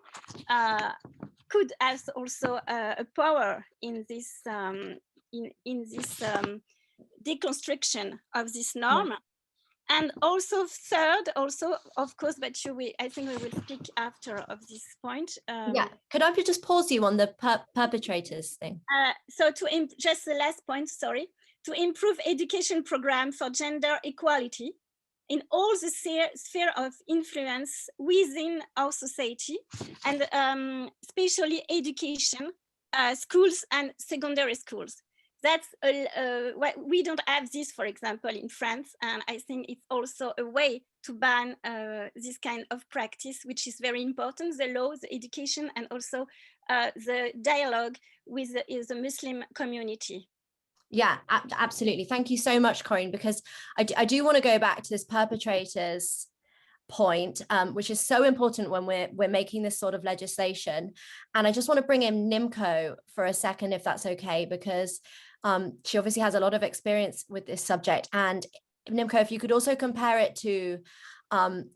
could have also a power in this deconstruction of this norm. And also third, also, of course, but I think we will speak after of this point. Yeah, could I just pause you on the perpetrators thing? So just the last point, sorry, to improve education program for gender equality in all the sphere of influence within our society, and especially education, schools and secondary schools. That's we don't have this, for example, in France, and I think it's also a way to ban this kind of practice, which is very important: the law, the education, and also the dialogue with the Muslim community. Yeah, absolutely. Thank you so much, Corrine, because I do want to go back to this perpetrators point, which is so important when we're making this sort of legislation. And I just want to bring in Nimco for a second, if that's okay, because she obviously has a lot of experience with this subject. And Nimco, if you could also compare it to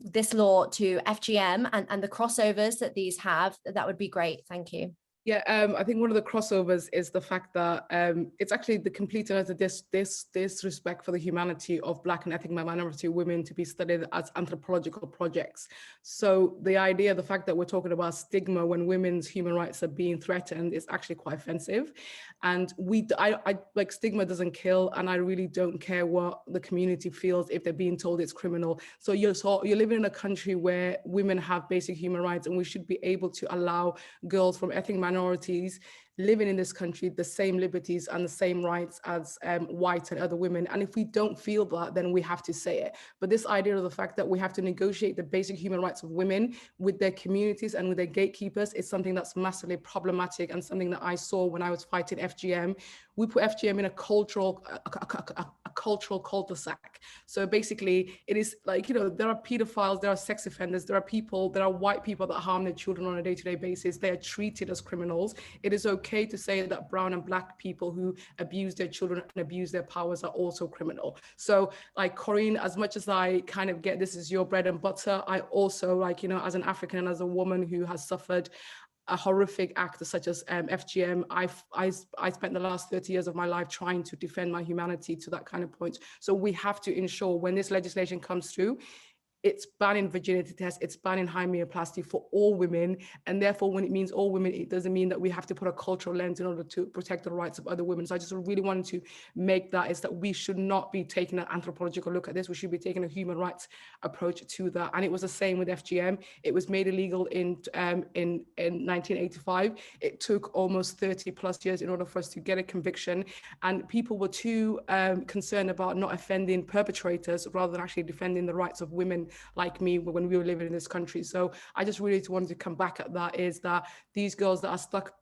this law to FGM and the crossovers that these have, that would be great. Thank you. Yeah, I think one of the crossovers is the fact that it's actually the complete and utter disrespect for the humanity of Black and ethnic minority women to be studied as anthropological projects. So the idea, the fact that we're talking about stigma when women's human rights are being threatened is actually quite offensive. And I like, stigma doesn't kill, and I really don't care what the community feels if they're being told it's criminal. So you're living in a country where women have basic human rights, and we should be able to allow girls from ethnic minorities living in this country the same liberties and the same rights as white and other women. And if we don't feel that, then we have to say it. But this idea of the fact that we have to negotiate the basic human rights of women with their communities and with their gatekeepers is something that's massively problematic, and something that I saw when I was fighting FGM. We put FGM in a cultural cul-de-sac. So basically it is like, you know, there are pedophiles, there are sex offenders, there are white people that harm their children on a day-to-day basis. They are treated as criminals. It is okay to say that brown and Black people who abuse their children and abuse their powers are also criminal. So like, Corrine, as much as I kind of get this is your bread and butter, I also, like, you know, as an African and as a woman who has suffered a horrific act such as FGM, I spent the last 30 years of my life trying to defend my humanity to that kind of point. So we have to ensure when this legislation comes through, it's banning virginity tests, it's banning hymenoplasty for all women. And therefore, when it means all women, it doesn't mean that we have to put a cultural lens in order to protect the rights of other women. So I just really wanted to make that, is that we should not be taking an anthropological look at this. We should be taking a human rights approach to that. And it was the same with FGM. It was made illegal in 1985. It took almost 30 plus years in order for us to get a conviction. And people were too concerned about not offending perpetrators rather than actually defending the rights of women like me when we were living in this country. So I just really wanted to come back at that, is that these girls that are stuck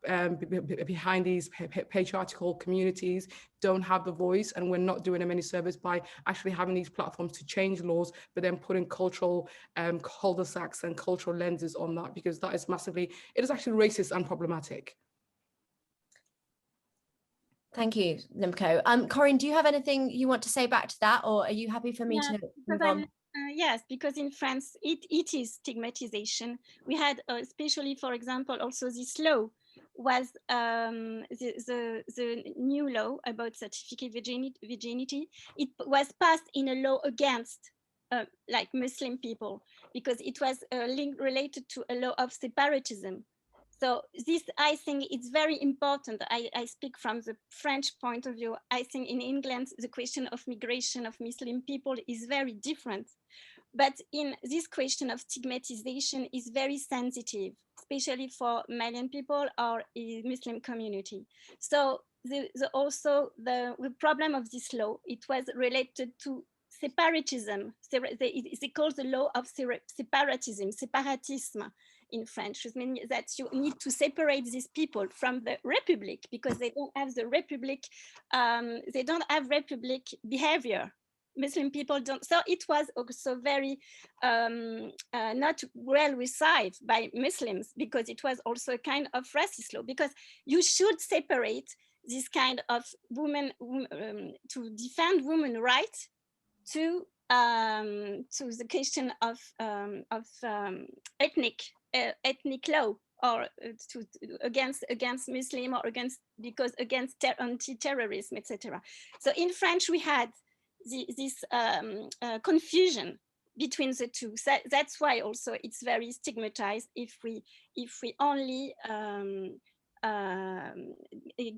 behind these patriarchal communities don't have the voice, and we're not doing them any service by actually having these platforms to change laws, but then putting cultural cul-de-sacs and cultural lenses on that, because that is massively, it is actually racist and problematic. Thank you, Nimco. Corrine, do you have anything you want to say back to that, or are you happy for me to move on? Yes, because in France, it is stigmatization. We had, especially, for example, also this law was the new law about certificate virginity. It was passed in a law against like Muslim people, because it was related to a law of separatism. So this, I think it's very important. I speak from the French point of view. I think in England, the question of migration of Muslim people is very different. But in this question of stigmatization is very sensitive, especially for Malian people or Muslim community. So also the problem of this law, it was related to separatism. They call the law of separatism in French, which means that you need to separate these people from the Republic, because they don't have the Republic, they don't have Republic behavior. Muslim people don't. So it was also very not well received by Muslims, because it was also a kind of racist law, because you should separate this kind of women to defend women's rights to the question of ethnic law. or against Muslim, or against anti-terrorism, etc. So in French we had this confusion between the two. That's why also it's very stigmatized if we only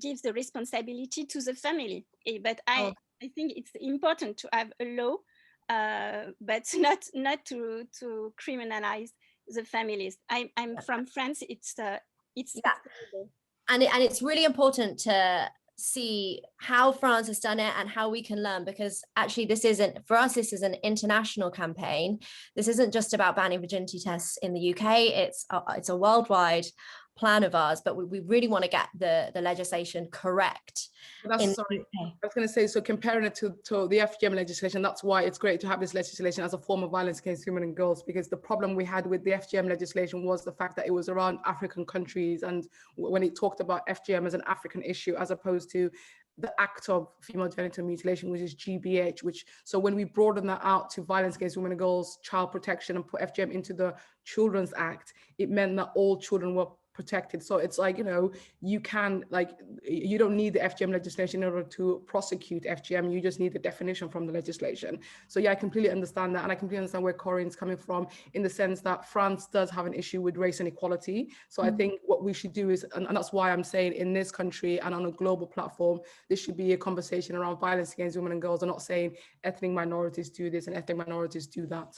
give the responsibility to the family. But I think it's important to have a law, but not to criminalize the families. I'm from France. It's and it's really important to see how France has done it and how we can learn, because actually this is an international campaign. This isn't just about banning virginity tests in the UK. It's a worldwide plan of ours, but we really want to get the legislation correct. Sorry, I was going to say, so comparing it to the FGM legislation, that's why it's great to have this legislation as a form of violence against women and girls, because the problem we had with the FGM legislation was the fact that it was around African countries, and when it talked about FGM as an African issue, as opposed to the act of female genital mutilation, which is GBH, so when we broaden that out to violence against women and girls, child protection, and put FGM into the Children's Act, it meant that all children were protected. So it's like, you know, you don't need the FGM legislation in order to prosecute FGM. You just need the definition from the legislation. So yeah, I completely understand that. And I completely understand where Corrine's coming from, in the sense that France does have an issue with race inequality. So I think what we should do is, and that's why I'm saying in this country and on a global platform, this should be a conversation around violence against women and girls. I'm not saying ethnic minorities do this and ethnic minorities do that.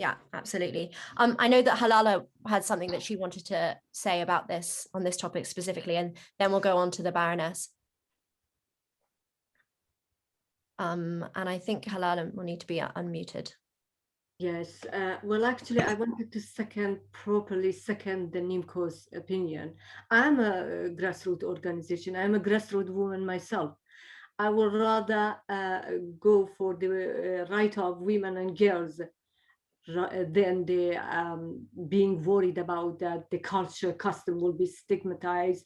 Yeah, absolutely. I know that Halaleh had something that she wanted to say about this, on this topic specifically, and then we'll go on to the Baroness. And I think Halaleh will need to be unmuted. Yes, well, actually, I wanted to properly second the Nimco's opinion. I'm a grassroots organization. I'm a grassroots woman myself. I would rather go for the right of women and girls than the being worried about that the culture, custom will be stigmatized,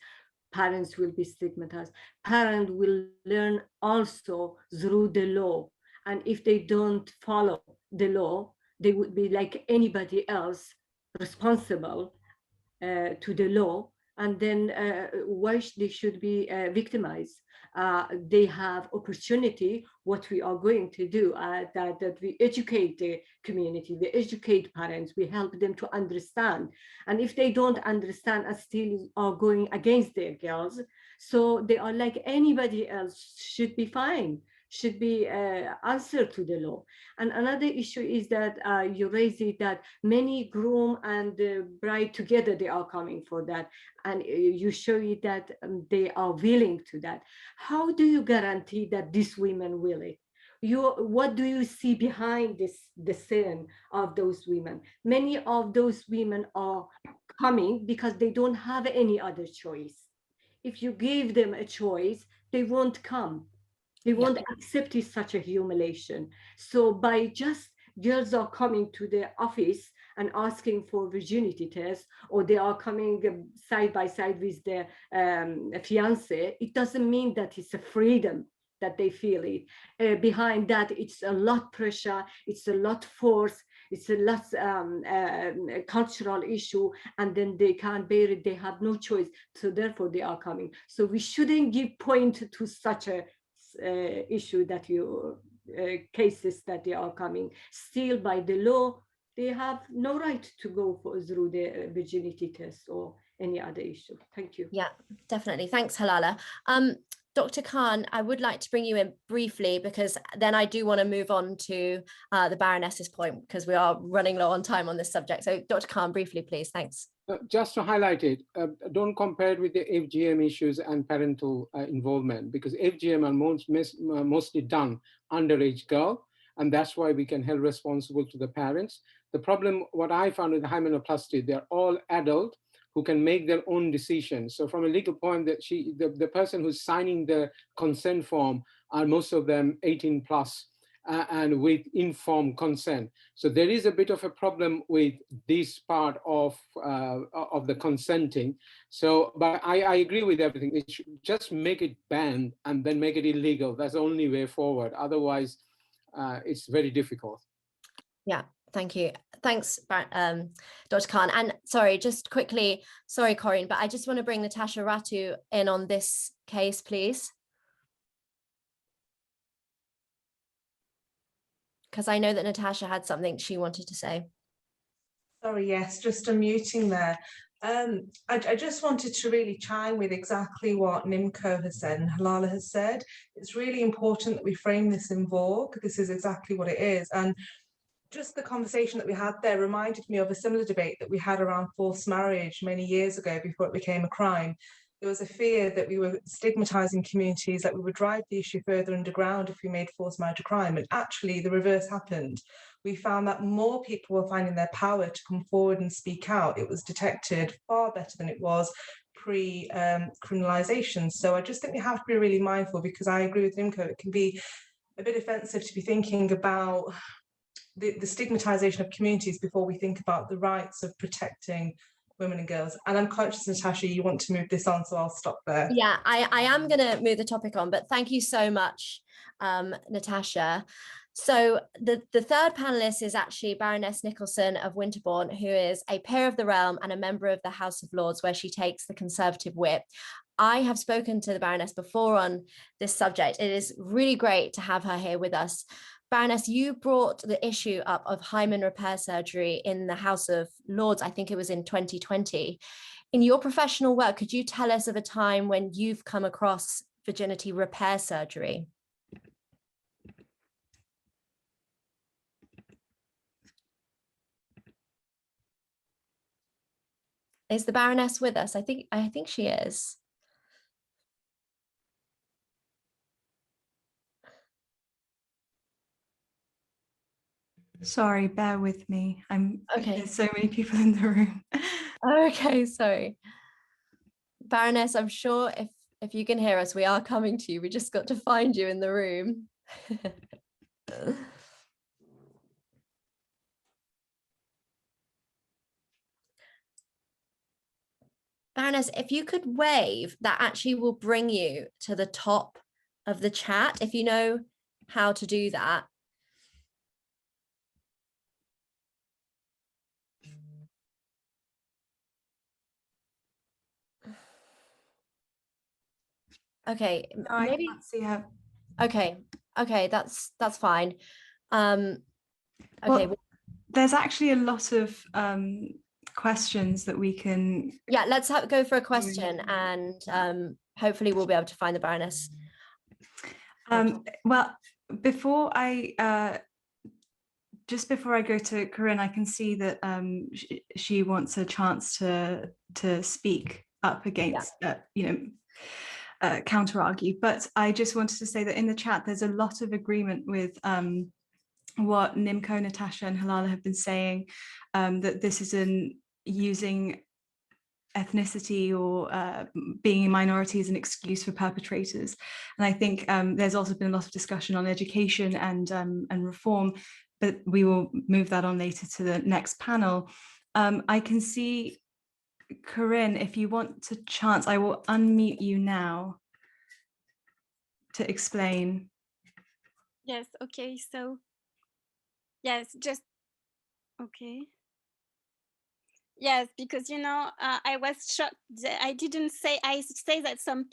parents will be stigmatized. Parents will learn also through the law. And if they don't follow the law, they would be like anybody else responsible to the law. And then why they should be victimized? They have opportunity. What we are going to do, that we educate the community, we educate parents, we help them to understand. And if they don't understand and still are going against their girls, so they are like anybody else, should be fine, should be answered to the law. And another issue is that you raise it that many groom and bride together, they are coming for that. And you show it that they are willing to that. How do you guarantee that these women will it? What do you see behind the scene of those women? Many of those women are coming because they don't have any other choice. If you give them a choice, they won't come. They won't accept such a humiliation. So by just girls are coming to the office and asking for virginity tests, or they are coming side by side with their fiance, it doesn't mean that it's a freedom that they feel it. Behind that, it's a lot pressure, it's a lot force, it's a lot cultural issue, and then they can't bear it, they have no choice, so therefore they are coming. So we shouldn't give point to such a issue that cases that they are coming. Still, by the law, they have no right to go through the virginity test or any other issue. Thank you. Yeah, definitely. Thanks, Halaleh. Dr. Khan, I would like to bring you in briefly, because then I do want to move on to the Baroness's point, because we are running low on time on this subject. So Dr. Khan, briefly, please. Thanks. Just to highlight it, don't compare it with the FGM issues and parental involvement, because FGM are mostly done underage girl, and that's why we can hold responsible to the parents. The problem, what I found with hymenoplasty, they're all adult who can make their own decisions. So from a legal point, that the person who's signing the consent form are most of them 18 plus. And with informed consent. So there is a bit of a problem with this part of the consenting. So, but I agree with everything. It should just make it banned and then make it illegal. That's the only way forward. Otherwise, it's very difficult. Yeah, Thank you. Thanks, Dr. Khan. And sorry, just quickly, sorry, Corrine, but I just want to bring Natasha Rattu in on this case, please. Because I know that Natasha had something she wanted to say. Sorry, yes, just unmuting there. I just wanted to really chime with exactly what Nimco has said and Halaleh has said. It's really important that we frame this in vogue. This is exactly what it is. And just the conversation that we had there reminded me of a similar debate that we had around forced marriage many years ago before it became a crime. There was a fear that we were stigmatizing communities, that we would drive the issue further underground if we made forced marriage a crime. And actually the reverse happened. We found that more people were finding their power to come forward and speak out. It was detected far better than it was pre-criminalisation. So I just think we have to be really mindful, because I agree with Nimco, it can be a bit offensive to be thinking about the stigmatization of communities before we think about the rights of protecting women and girls. And I'm conscious, Natasha, you want to move this on, so I'll stop there. Yeah, I am going to move the topic on, but thank you so much, Natasha. So the third panelist is actually Baroness Nicholson of Winterbourne, who is a peer of the realm and a member of the House of Lords, where she takes the Conservative whip. I have spoken to the Baroness before on this subject. It is really great to have her here with us. Baroness, you brought the issue up of hymen repair surgery in the House of Lords, I think it was in 2020. In your professional work, could you tell us of a time when you've come across virginity repair surgery? Is the Baroness with us? I think she is. Sorry, bear with me. Okay. There's so many people in the room. Okay, sorry. Baroness, I'm sure if you can hear us, we are coming to you. We just got to find you in the room. Baroness, if you could wave, that actually will bring you to the top of the chat, if you know how to do that. Okay, No, maybe. I can't see her. Okay, that's fine. Okay. Well, there's actually a lot of questions that we can. Yeah, let's go for a question, and hopefully we'll be able to find the Baroness. Well, before I go to Corrine, I can see that she wants a chance to speak up against, counter argue. But I just wanted to say that in the chat, there's a lot of agreement with what Nimco, Natasha, and Halaleh have been saying, that this isn't using ethnicity or being a minority as an excuse for perpetrators. And I think there's also been a lot of discussion on education and reform, but we will move that on later to the next panel. I can see, Corrine, if you want to chance, I will unmute you now to explain. Yes, okay, so yes, just okay. Yes, because I was shocked. I didn't say. I say that some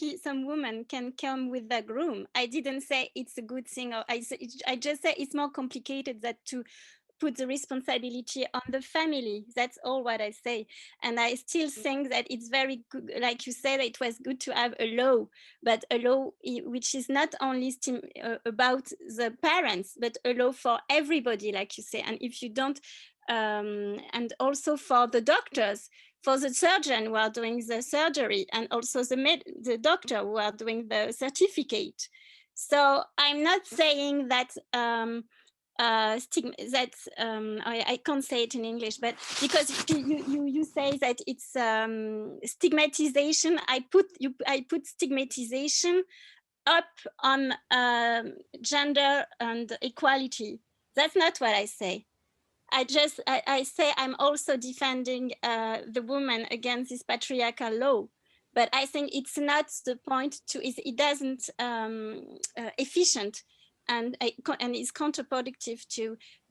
women can come with the groom. I didn't say it's a good thing. Or I just say it's more complicated than to put the responsibility on the family. That's all what I say. And I still think that it's very good, like you said, it was good to have a law, but a law which is not only about the parents, but a law for everybody, like you say. And if you don't, and also for the doctors, for the surgeon who are doing the surgery, and also the doctor who are doing the certificate. So I'm not saying that I can't say it in English, but because you say that it's stigmatization, I put stigmatization up on gender and equality. That's not what I say. I say I'm also defending the woman against this patriarchal law, but I think it's not the point it doesn't efficient and is counterproductive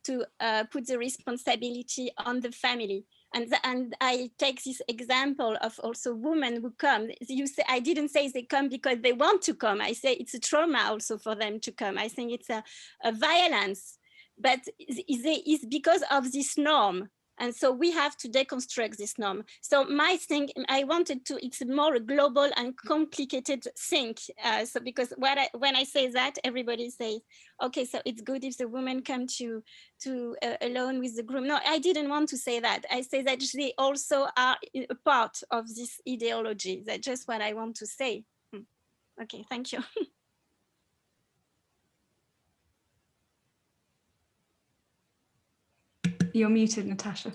to put the responsibility on the family. And I take this example of also women who come. You say, I didn't say they come because they want to come. I say it's a trauma also for them to come. I think it's a violence, but it's because of this norm. And so we have to deconstruct this norm. So my thing, I wanted to, it's more a global and complicated thing. So because when I say that, everybody says, okay, so it's good if the women come to alone with the groom. No, I didn't want to say that. I say that they also are a part of this ideology. That's just what I want to say. Okay, thank you. You're muted, Natasha.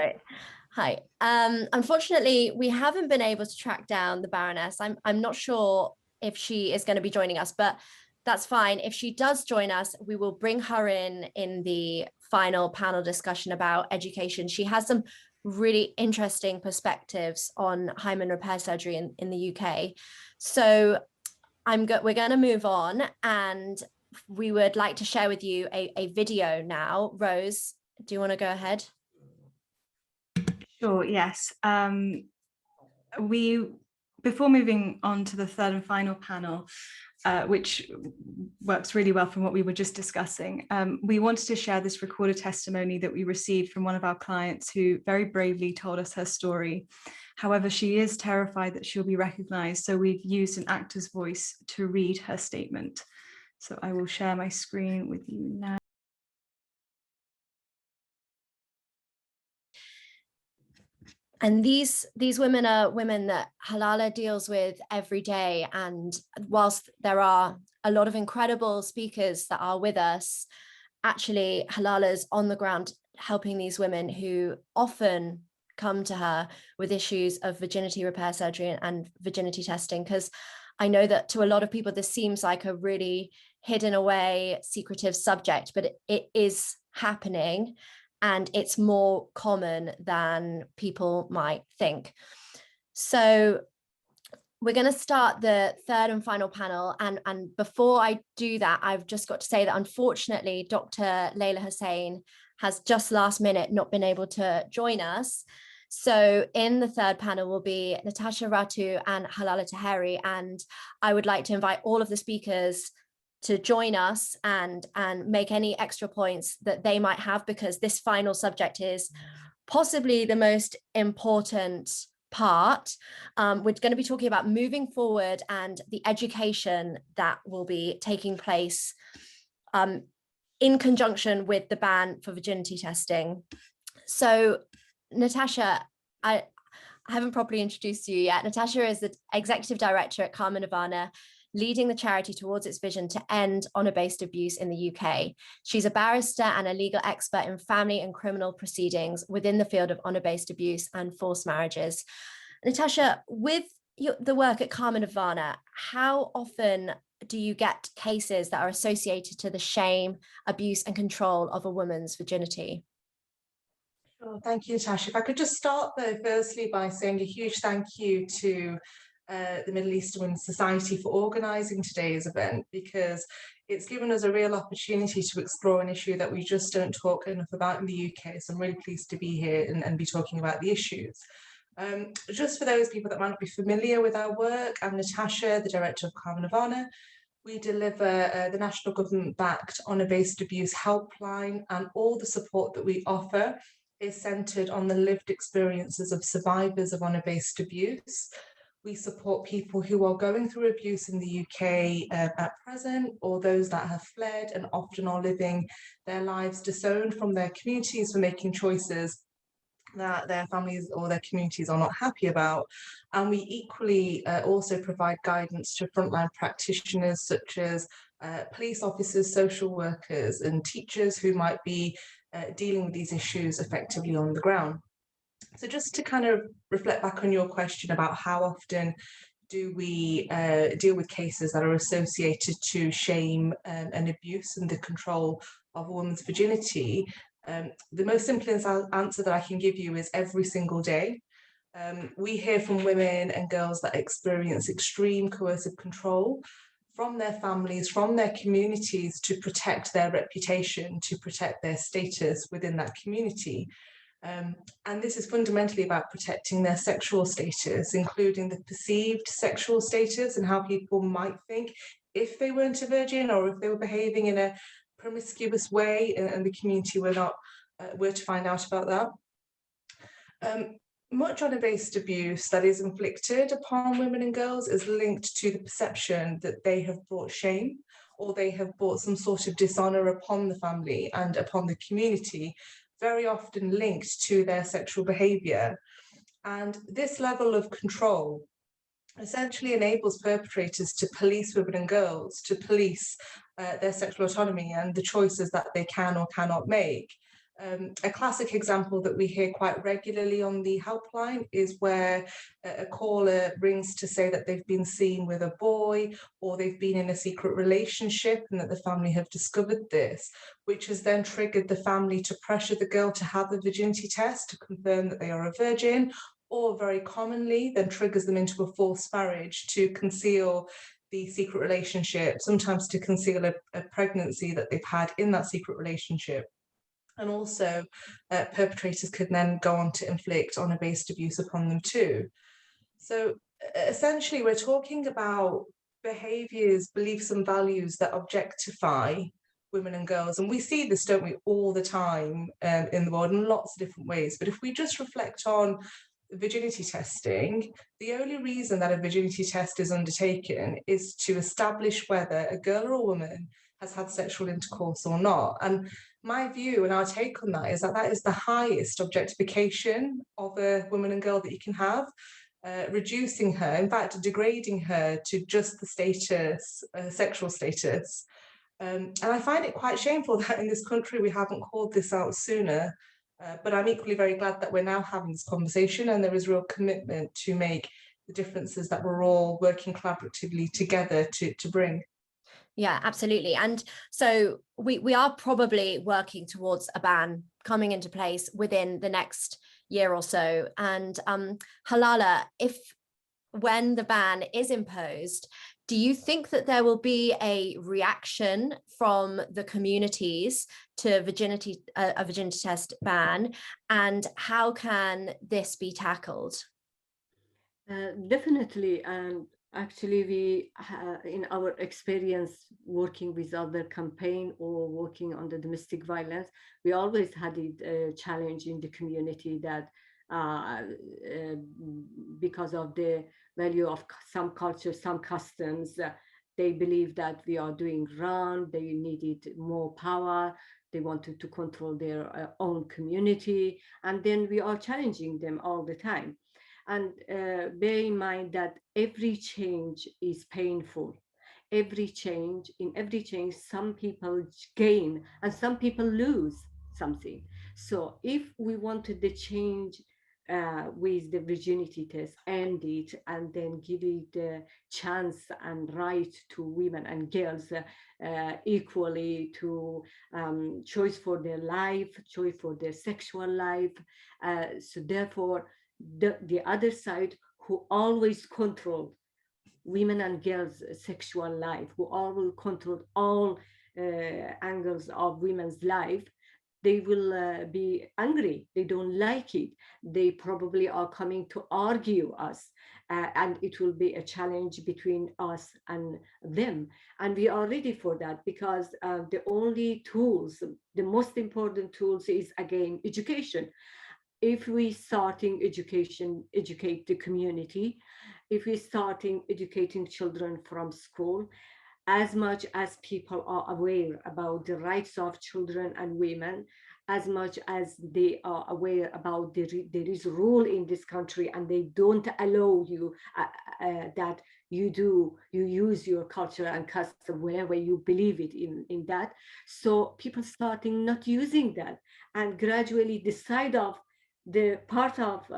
Hi. Unfortunately, we haven't been able to track down the Baroness. I'm not sure if she is going to be joining us, but that's fine. If she does join us, we will bring her in the final panel discussion about education. She has some really interesting perspectives on hymen repair surgery in the UK. So we're going to move on, and we would like to share with you a video now. Rose, do you want to go ahead? Sure, yes. Before moving on to the third and final panel, which works really well from what we were just discussing, we wanted to share this recorded testimony that we received from one of our clients who very bravely told us her story. However, she is terrified that she'll be recognized, so we've used an actor's voice to read her statement. So I will share my screen with you now. And these women are women that Halaleh deals with every day. And whilst there are a lot of incredible speakers that are with us, actually Halaleh is on the ground helping these women who often come to her with issues of virginity repair surgery and virginity testing. Because I know that to a lot of people, this seems like a really hidden away, secretive subject, but it is happening. And it's more common than people might think. So we're going to start the third and final panel. And before I do that, I've just got to say that unfortunately, Dr. Layla Hussein has just last minute not been able to join us. So in the third panel will be Natasha, Rattu and Halaleh Taheri. And I would like to invite all of the speakers to join us and make any extra points that they might have, because this final subject is possibly the most important part. We're going to be talking about moving forward and the education that will be taking place in conjunction with the ban for virginity testing. So Natasha, I haven't properly introduced you yet. Natasha is the Executive Director at Karma Nirvana, leading the charity towards its vision to end honour-based abuse in the UK. She's a barrister and a legal expert in family and criminal proceedings within the field of honour-based abuse and forced marriages. Natasha, with the work at Karma Nirvana, how often do you get cases that are associated to the shame, abuse and control of a woman's virginity? Sure, thank you, Natasha. If I could just start though, firstly, by saying a huge thank you to the Middle Eastern Women's Society for organising today's event, because it's given us a real opportunity to explore an issue that we just don't talk enough about in the UK. So I'm really pleased to be here and be talking about the issues. Just for those people that might not be familiar with our work, I'm Natasha, the Director of Karma Nirvana. We deliver the national government-backed honour-based abuse helpline, and all the support that we offer is centred on the lived experiences of survivors of honour-based abuse. We support people who are going through abuse in the UK at present, or those that have fled and often are living their lives disowned from their communities for making choices that their families or their communities are not happy about. And we equally also provide guidance to frontline practitioners such as police officers, social workers and teachers who might be dealing with these issues effectively on the ground. So just to kind of reflect back on your question about how often do we deal with cases that are associated to shame and abuse and the control of a woman's virginity, the most simplest answer that I can give you is every single day. We hear from women and girls that experience extreme coercive control from their families, from their communities, to protect their reputation, to protect their status within that community. And this is fundamentally about protecting their sexual status, including the perceived sexual status and how people might think if they weren't a virgin or if they were behaving in a promiscuous way and the community were to find out about that. Much honor-based abuse that is inflicted upon women and girls is linked to the perception that they have brought shame or they have brought some sort of dishonor upon the family and upon the community, very often linked to their sexual behavior. And this level of control essentially enables perpetrators to police women and girls, to police their sexual autonomy and the choices that they can or cannot make. A classic example that we hear quite regularly on the helpline is where a caller rings to say that they've been seen with a boy or they've been in a secret relationship and that the family have discovered this, which has then triggered the family to pressure the girl to have a virginity test to confirm that they are a virgin, or very commonly then triggers them into a false marriage to conceal the secret relationship, sometimes to conceal a pregnancy that they've had in that secret relationship. And also perpetrators could then go on to inflict honor-based abuse upon them too. So essentially we're talking about behaviours, beliefs and values that objectify women and girls. And we see this, don't we, all the time in the world in lots of different ways. But if we just reflect on virginity testing, the only reason that a virginity test is undertaken is to establish whether a girl or a woman has had sexual intercourse or not. And my view and our take on that is that that is the highest objectification of a woman and girl that you can have, reducing her, in fact, degrading her to just the status, sexual status. And I find it quite shameful that in this country we haven't called this out sooner. But I'm equally very glad that we're now having this conversation and there is real commitment to make the differences that we're all working collaboratively together to bring. Yeah, absolutely. And so we are probably working towards a ban coming into place within the next year or so. And Halaleh, when the ban is imposed, do you think that there will be a reaction from the communities to a virginity test ban, and how can this be tackled? Definitely, and actually we in our experience working with other campaign or working on the domestic violence, we always had a challenge in the community that because of the value of some cultures, some customs, they believe that we are doing wrong, they needed more power, they wanted to control their own community, and then we are challenging them all the time. And bear in mind that every change is painful. In every change, some people gain and some people lose something. So if we wanted the change with the virginity test, end it, and then give it the chance and right to women and girls equally to choice for their life, choice for their sexual life. So therefore, the other side, who always control women and girls' sexual life, who always control all angles of women's life, they will be angry. They don't like it. They probably are coming to argue us, and it will be a challenge between us and them. And we are ready for that, because the only tools, the most important tools is, again, education. If we starting education, educate the community, if we starting educating children from school, as much as people are aware about the rights of children and women, as much as they are aware about there is a rule in this country and they don't allow you that you use your culture and custom wherever you believe it in that. So people starting not using that, and gradually the side of the part of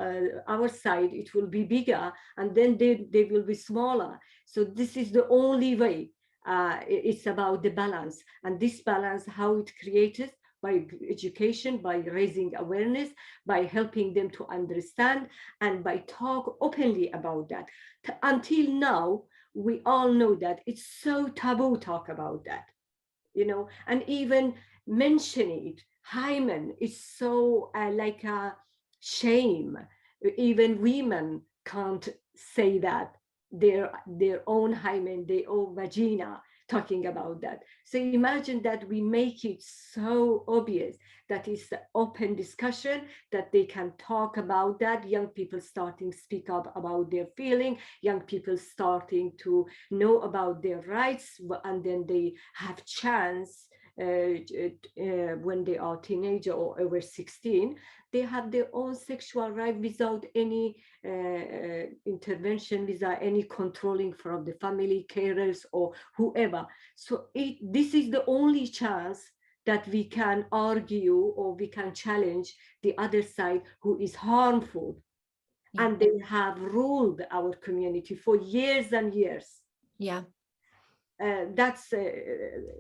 our side, it will be bigger, and then they will be smaller. So this is the only way. It's about the balance, and this balance, how it created by education, by raising awareness, by helping them to understand, and by talk openly about that. Until now, we all know that it's so taboo talk about that, you know, and even mention it, hymen is so like a shame. Even women can't say that their own hymen, their own vagina, talking about that. So imagine that we make it so obvious that it's an open discussion, that they can talk about that, young people starting to speak up about their feeling, young people starting to know about their rights, and then they have chance when they are teenager or over 16, they have their own sexual right without any intervention, without any controlling from the family, carers, or whoever. So this is the only chance that we can argue or we can challenge the other side who is harmful. Yeah. And they have ruled our community for years and years. Yeah. That's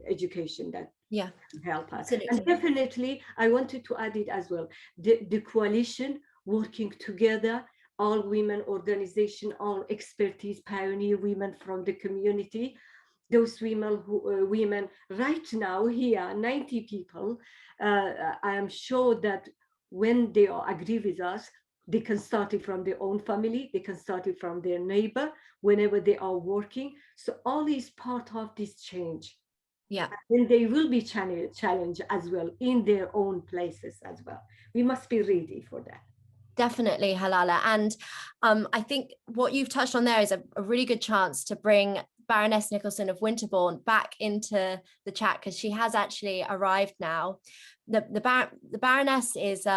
education that can help us. Absolutely. And definitely, I wanted to add it as well. The coalition working together, all women organization, all expertise, pioneer women from the community, those women who women right now here, 90 people, I am sure that when they are agree with us, they can start it from their own family, they can start it from their neighbor, whenever they are working. So all is part of this change. Yeah. And they will be challenged as well in their own places as well. We must be ready for that. Definitely, Halaleh. And I think what you've touched on there is a really good chance to bring Baroness Nicholson of Winterbourne back into the chat, because she has actually arrived now. The Baroness is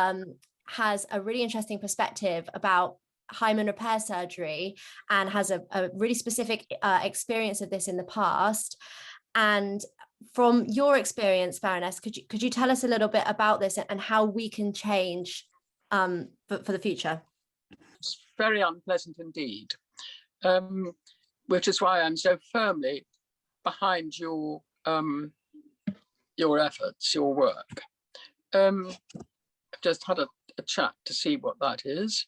has a really interesting perspective about hymen repair surgery and has a really specific experience of this in the past. And from your experience, Baroness, could you tell us a little bit about this and how we can change for the future? It's very unpleasant indeed, which is why I'm so firmly behind your efforts, your work. I've just had a chat to see what that is.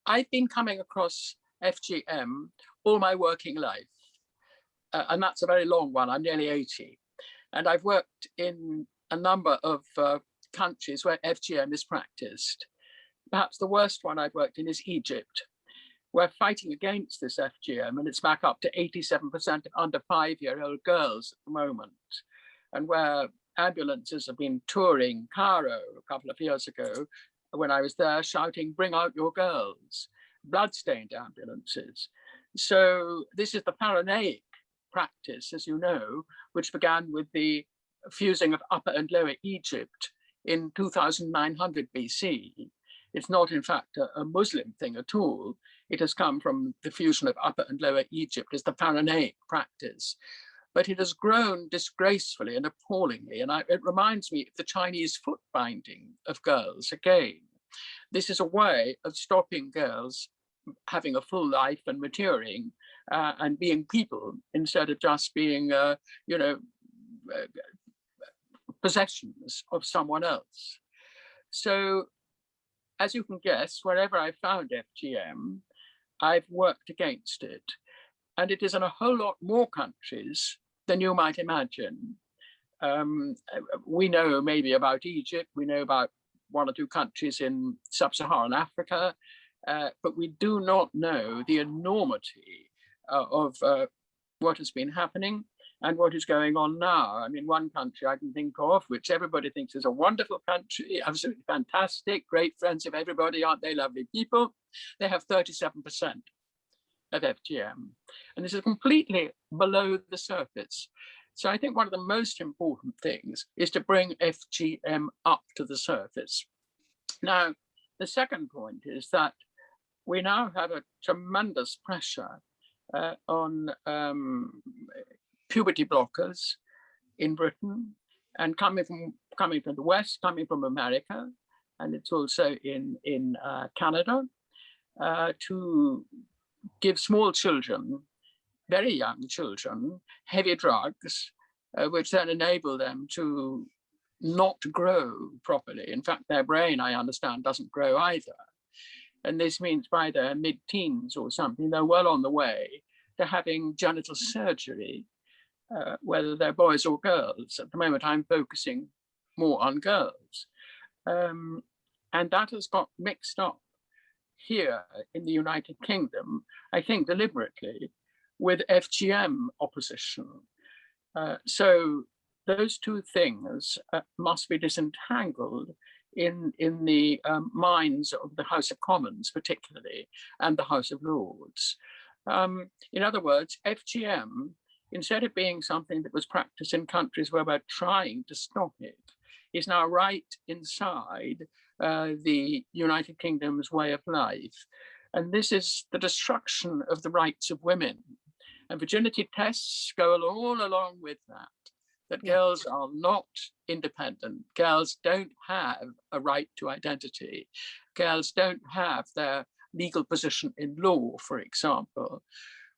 I've been coming across FGM all my working life, and that's a very long one. I'm nearly 80, and I've worked in a number of countries where FGM is practiced. Perhaps the worst one I've worked in is Egypt. We're fighting against this FGM, and it's back up to 87% of under 5-year-old girls at the moment, and where ambulances have been touring Cairo a couple of years ago when I was there, shouting, "Bring out your girls," blood-stained ambulances. So this is the Pharaonic practice, as you know, which began with the fusing of Upper and Lower Egypt in 2900 BC. It's not, in fact, a Muslim thing at all. It has come from the fusion of Upper and Lower Egypt as the Pharaonic practice. But it has grown disgracefully and appallingly. And it reminds me of the Chinese foot binding of girls again. This is a way of stopping girls having a full life and maturing and being people instead of just being, possessions of someone else. So, as you can guess, wherever I found FGM, I've worked against it. And it is in a whole lot more countries than you might imagine. We know maybe about Egypt, we know about 1 or 2 countries in sub-Saharan Africa, but we do not know the enormity of what has been happening and what is going on now. I mean, one country I can think of, which everybody thinks is a wonderful country, absolutely fantastic, great friends of everybody, aren't they lovely people? They have 37% of FGM. And this is completely below the surface. So I think one of the most important things is to bring FGM up to the surface. Now, the second point is that we now have a tremendous pressure on puberty blockers in Britain, and coming from the West, coming from America, and it's also in Canada, to give small children, very young children, heavy drugs, which then enable them to not grow properly. In fact, their brain, I understand, doesn't grow either. and this means by their mid-teens or something, they're well on the way to having genital surgery, whether they're boys or girls. At the moment, I'm focusing more on girls. And that has got mixed up here in the United Kingdom, I think deliberately, with FGM opposition. So those two things must be disentangled in the minds of the House of Commons, particularly, and the House of Lords. In other words, FGM, instead of being something that was practiced in countries where we're trying to stop it, is now right inside the United Kingdom's way of life. And this is the destruction of the rights of women. And virginity tests go all along with that girls are not independent. Girls don't have a right to identity. Girls don't have their legal position in law, for example.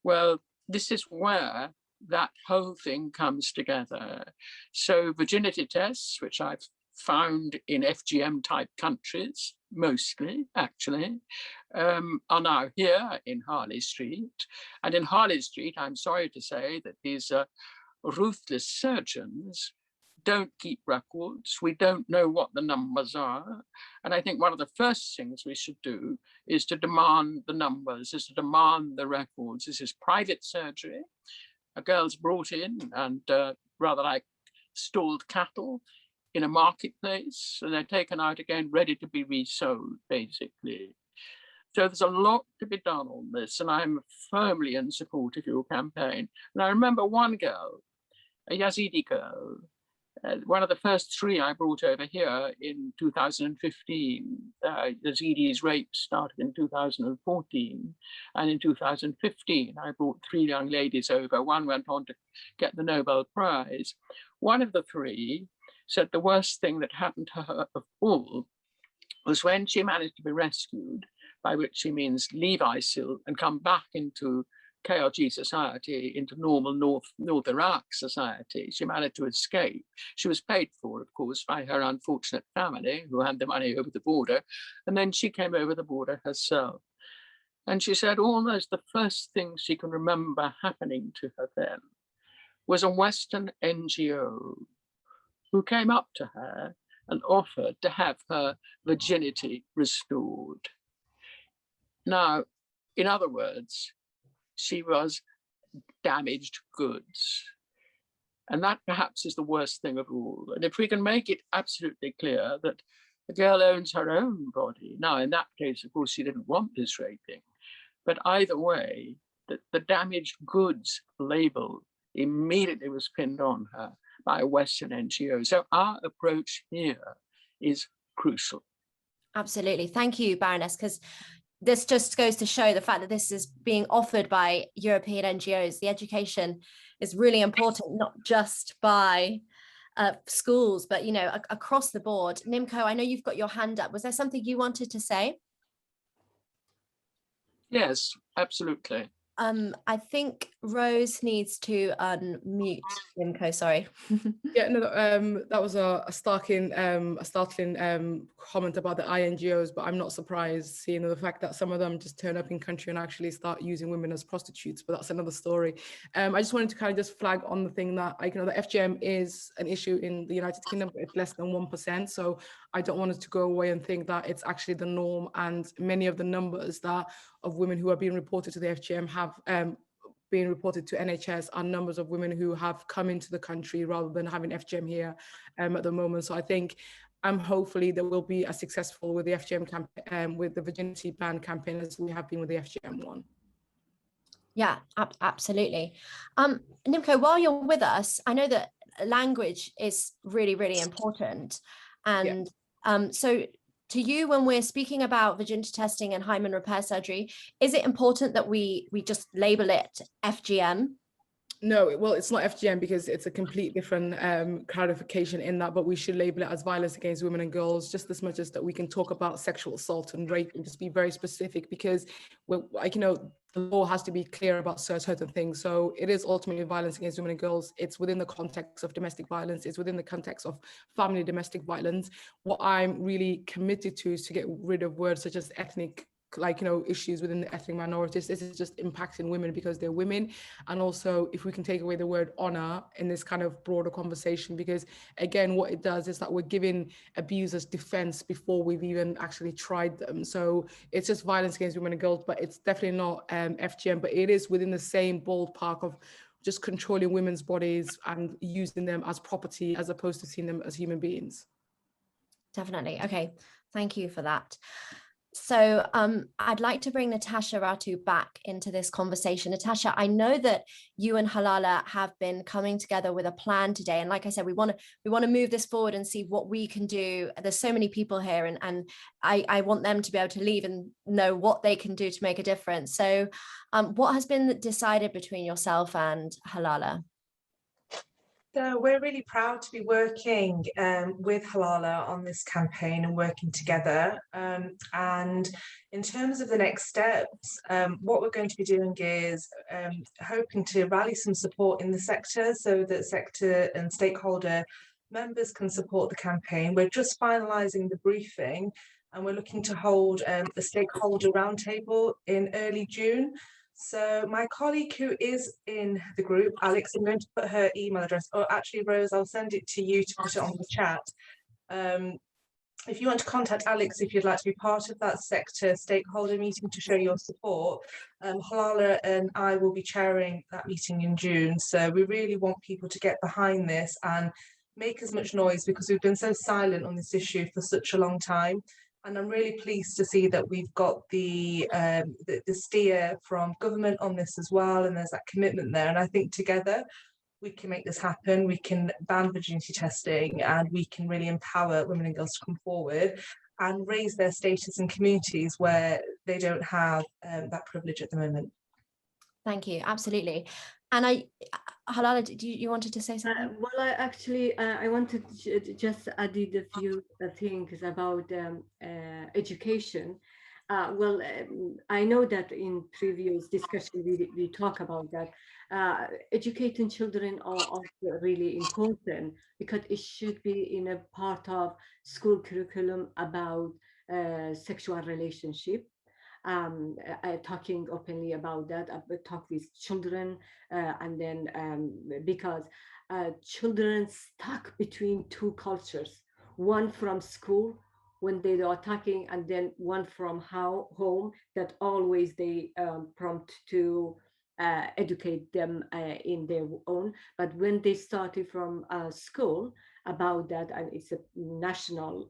Well, this is where that whole thing comes together. So virginity tests, which I've found in FGM type countries, mostly actually, are now here in Harley Street. And in Harley Street, I'm sorry to say that these ruthless surgeons don't keep records. We don't know what the numbers are. And I think one of the first things we should do is to demand the numbers, is to demand the records. This is private surgery. A girl's brought in and rather like stalled cattle in a marketplace, and they're taken out again, ready to be resold, basically. So there's a lot to be done on this, and I'm firmly in support of your campaign. And I remember one girl, a Yazidi girl, one of the first three I brought over here in 2015. Yazidi's rape started in 2014. And in 2015, I brought three young ladies over. One went on to get the Nobel Prize. One of the three said the worst thing that happened to her of all was when she managed to be rescued, by which she means leave ISIL and come back into KRG society, into normal North Iraq society. She managed to escape. She was paid for, of course, by her unfortunate family who had the money over the border. And then she came over the border herself. And she said almost the first thing she can remember happening to her then was a Western NGO who came up to her and offered to have her virginity restored. Now, in other words, she was damaged goods. And that perhaps is the worst thing of all. And if we can make it absolutely clear that the girl owns her own body. Now, in that case, of course, she didn't want this raping. But either way, the damaged goods label immediately was pinned on her by a Western NGO. So our approach here is crucial. Absolutely. Thank you, Baroness, because this just goes to show the fact that this is being offered by European NGOs. The education is really important, not just by schools, but, you know, across the board. Nimco, I know you've got your hand up. Was there something you wanted to say? Yes, absolutely. I think Rose needs to unmute Nimco, sorry. Yeah, no, that was a startling comment about the INGOs, but I'm not surprised seeing the fact that some of them just turn up in country and actually start using women as prostitutes, but that's another story. I just wanted to kind of just flag on the thing that, the FGM is an issue in the United Kingdom, but it's less than 1%. So I don't want us to go away and think that it's actually the norm, and many of the numbers that of women who are being reported to the FGM have being reported to NHS are numbers of women who have come into the country rather than having FGM here at the moment. So I think hopefully that we'll be as successful with the FGM campaign, with the virginity ban campaign, as we have been with the FGM one. Yeah, absolutely. Nimco, while you're with us, I know that language is really, really important. And so to you, when we're speaking about virginity testing and hymen repair surgery, is it important that we just label it FGM? No, well, it's not FGM because it's a complete different clarification in that, but we should label it as violence against women and girls just as much as that we can talk about sexual assault and rape and just be very specific, because we're, the law has to be clear about certain things. So it is ultimately violence against women and girls. It's within the context of domestic violence. It's within the context of family domestic violence. What I'm really committed to is to get rid of words such as ethnic like, you know, issues within the ethnic minorities. This is just impacting women because they're women. And also, if we can take away the word honor in this kind of broader conversation, because again, what it does is that we're giving abusers defense before we've even actually tried them. So it's just violence against women and girls, but it's definitely not FGM, but it is within the same ballpark of just controlling women's bodies and using them as property as opposed to seeing them as human beings. Definitely. Okay, thank you for that. So I'd like to bring Natasha, Rattu back into this conversation. Natasha, I know that you and Halaleh have been coming together with a plan today. And like I said, we want to move this forward and see what we can do. There's so many people here, and I want them to be able to leave and know what they can do to make a difference. So what has been decided between yourself and Halaleh? So we're really proud to be working with Halaleh on this campaign and working together. And in terms of the next steps, what we're going to be doing is hoping to rally some support in the sector so that sector and stakeholder members can support the campaign. We're just finalising the briefing, and we're looking to hold a stakeholder roundtable in early June. So my colleague who is in the group, Alex, I'm going to put her email address, or actually Rose, I'll send it to you to put it on the chat. If you want to contact Alex, if you'd like to be part of that sector stakeholder meeting to show your support, Halaleh and I will be chairing that meeting in June. So we really want people to get behind this and make as much noise, because we've been so silent on this issue for such a long time. And I'm really pleased to see that we've got the steer from government on this as well, and there's that commitment there. And I think together we can make this happen. We can ban virginity testing, and we can really empower women and girls to come forward and raise their status in communities where they don't have that privilege at the moment. Thank you. Absolutely. And Halaleh, you wanted to say something? Well, I wanted to just add a few things about education. I know that in previous discussion we talk about that. Educating children are also really important, because it should be in a part of school curriculum about sexual relationship. Talking openly about that, talk with children, and then because children stuck between two cultures, one from school when they are talking, and then one from home that always they prompt to educate them in their own. But when they started from school about that, and it's a national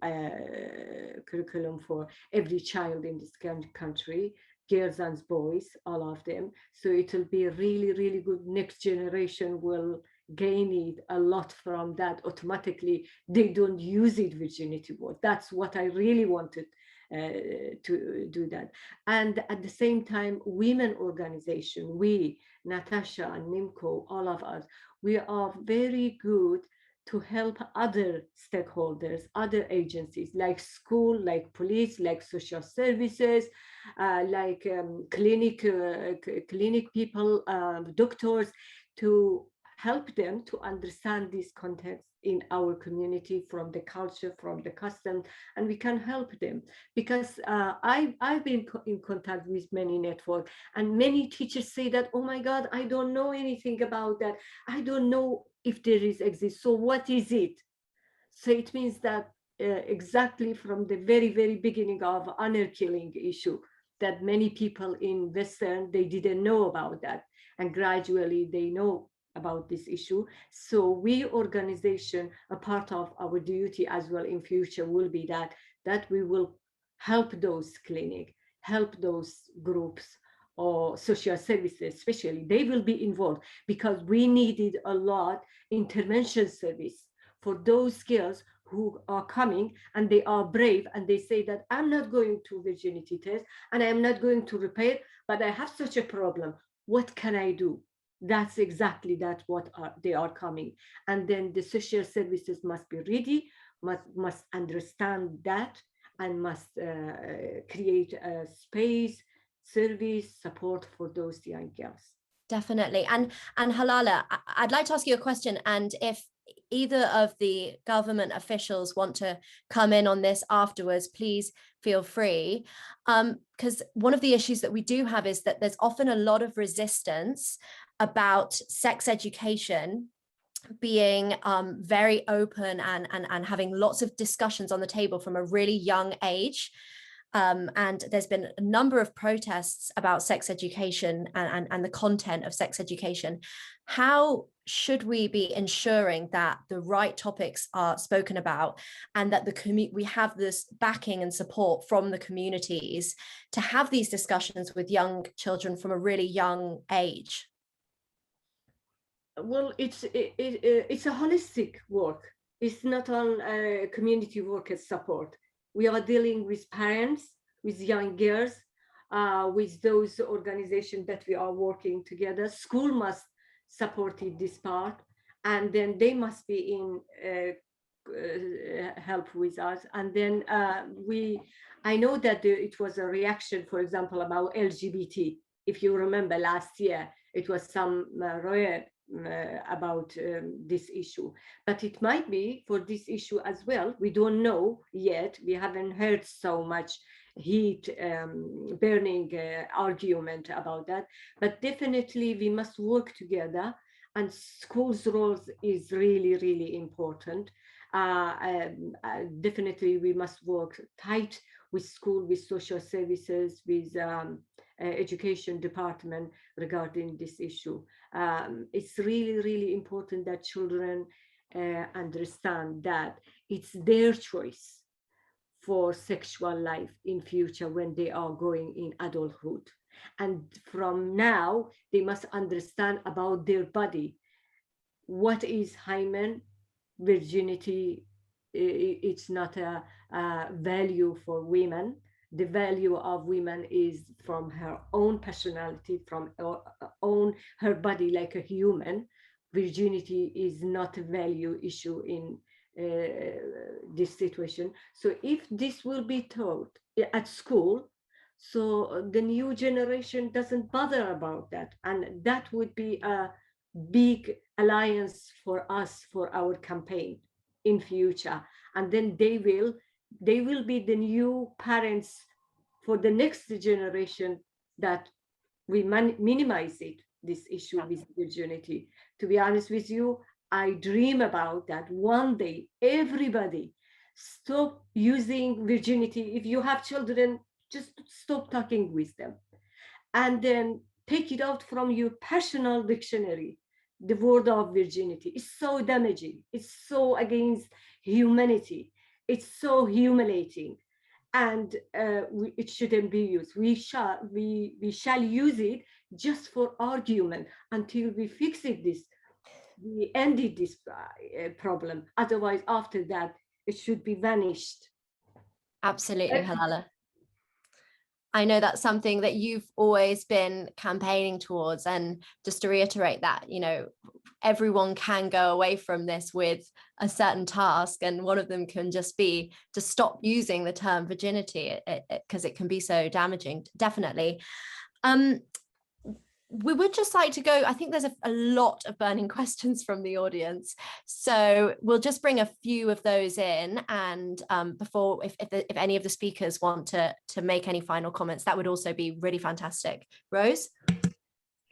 curriculum for every child in this country, girls and boys, all of them. So it will be really, really good. Next generation will gain it a lot from that. Automatically, they don't use it virginity word. That's what I really wanted to do that. And at the same time, women organization, we, Natasha and Nimco, all of us, we are very good to help other stakeholders, other agencies like school, like police, like social services, like clinic people, doctors, to help them to understand this context in our community, from the culture, from the custom, and we can help them. Because I've been in contact with many networks, and many teachers say that, oh my God, I don't know anything about that. I don't know if there exists. So what is it? So it means that exactly from the very, very beginning of honor killing issue, that many people in Western, they didn't know about that. And gradually they know about this issue. So we organization, a part of our duty as well in future will be that we will help those clinics, help those groups or social services, especially, they will be involved, because we needed a lot intervention service for those girls who are coming and they are brave and they say that I'm not going to virginity test and I'm not going to repair, but I have such a problem. What can I do? That's exactly what they are coming. And then the social services must be ready, must understand that, and must create a space, service, support for those young girls. Definitely. And Halaleh, I'd like to ask you a question, and if either of the government officials want to come in on this afterwards, please feel free. Because one of the issues that we do have is that there's often a lot of resistance about sex education being very open and having lots of discussions on the table from a really young age. And there's been a number of protests about sex education and the content of sex education. How should we be ensuring that the right topics are spoken about and that we have this backing and support from the communities to have these discussions with young children from a really young age? Well, it's a holistic work. It's not on community workers support. We are dealing with parents, with young girls, with those organizations that we are working together. School must support this part, and then they must be in help with us. And then I know that it was a reaction, for example, about LGBT. If you remember last year, it was some riot about this issue, but it might be for this issue as well. We don't know yet. We haven't heard so much heat burning argument about that, but definitely we must work together, and schools' roles is really, really important. Definitely we must work tight with school, with social services, with education department regarding this issue. It's really, really important that children understand that it's their choice for sexual life in future when they are going in adulthood. And from now, they must understand about their body. What is hymen? Virginity, it's not a value for women. The value of women is from her own personality, from her body like a human. Virginity is not a value issue in this situation. So if this will be taught at school, so the new generation doesn't bother about that, and that would be a big alliance for us for our campaign in future. And then they will be the new parents for the next generation, that we minimize this issue with virginity. To be honest with you, I dream about that one day everybody stop using virginity. If you have children, just stop talking with them, and then take it out from your personal dictionary. The word of virginity is so damaging. It's so against humanity. It's so humiliating, and it shouldn't be used. We shall use it just for argument until we fix it. We ended this problem. Otherwise, after that, it should be vanished. Absolutely, Halaleh. I know that's something that you've always been campaigning towards, and just to reiterate that, you know, everyone can go away from this with a certain task, and one of them can just be to stop using the term virginity, because it can be so damaging. Definitely. We would just like to go, I think there's a lot of burning questions from the audience, so we'll just bring a few of those in, and before, if any of the speakers want to make any final comments, that would also be really fantastic. Rose?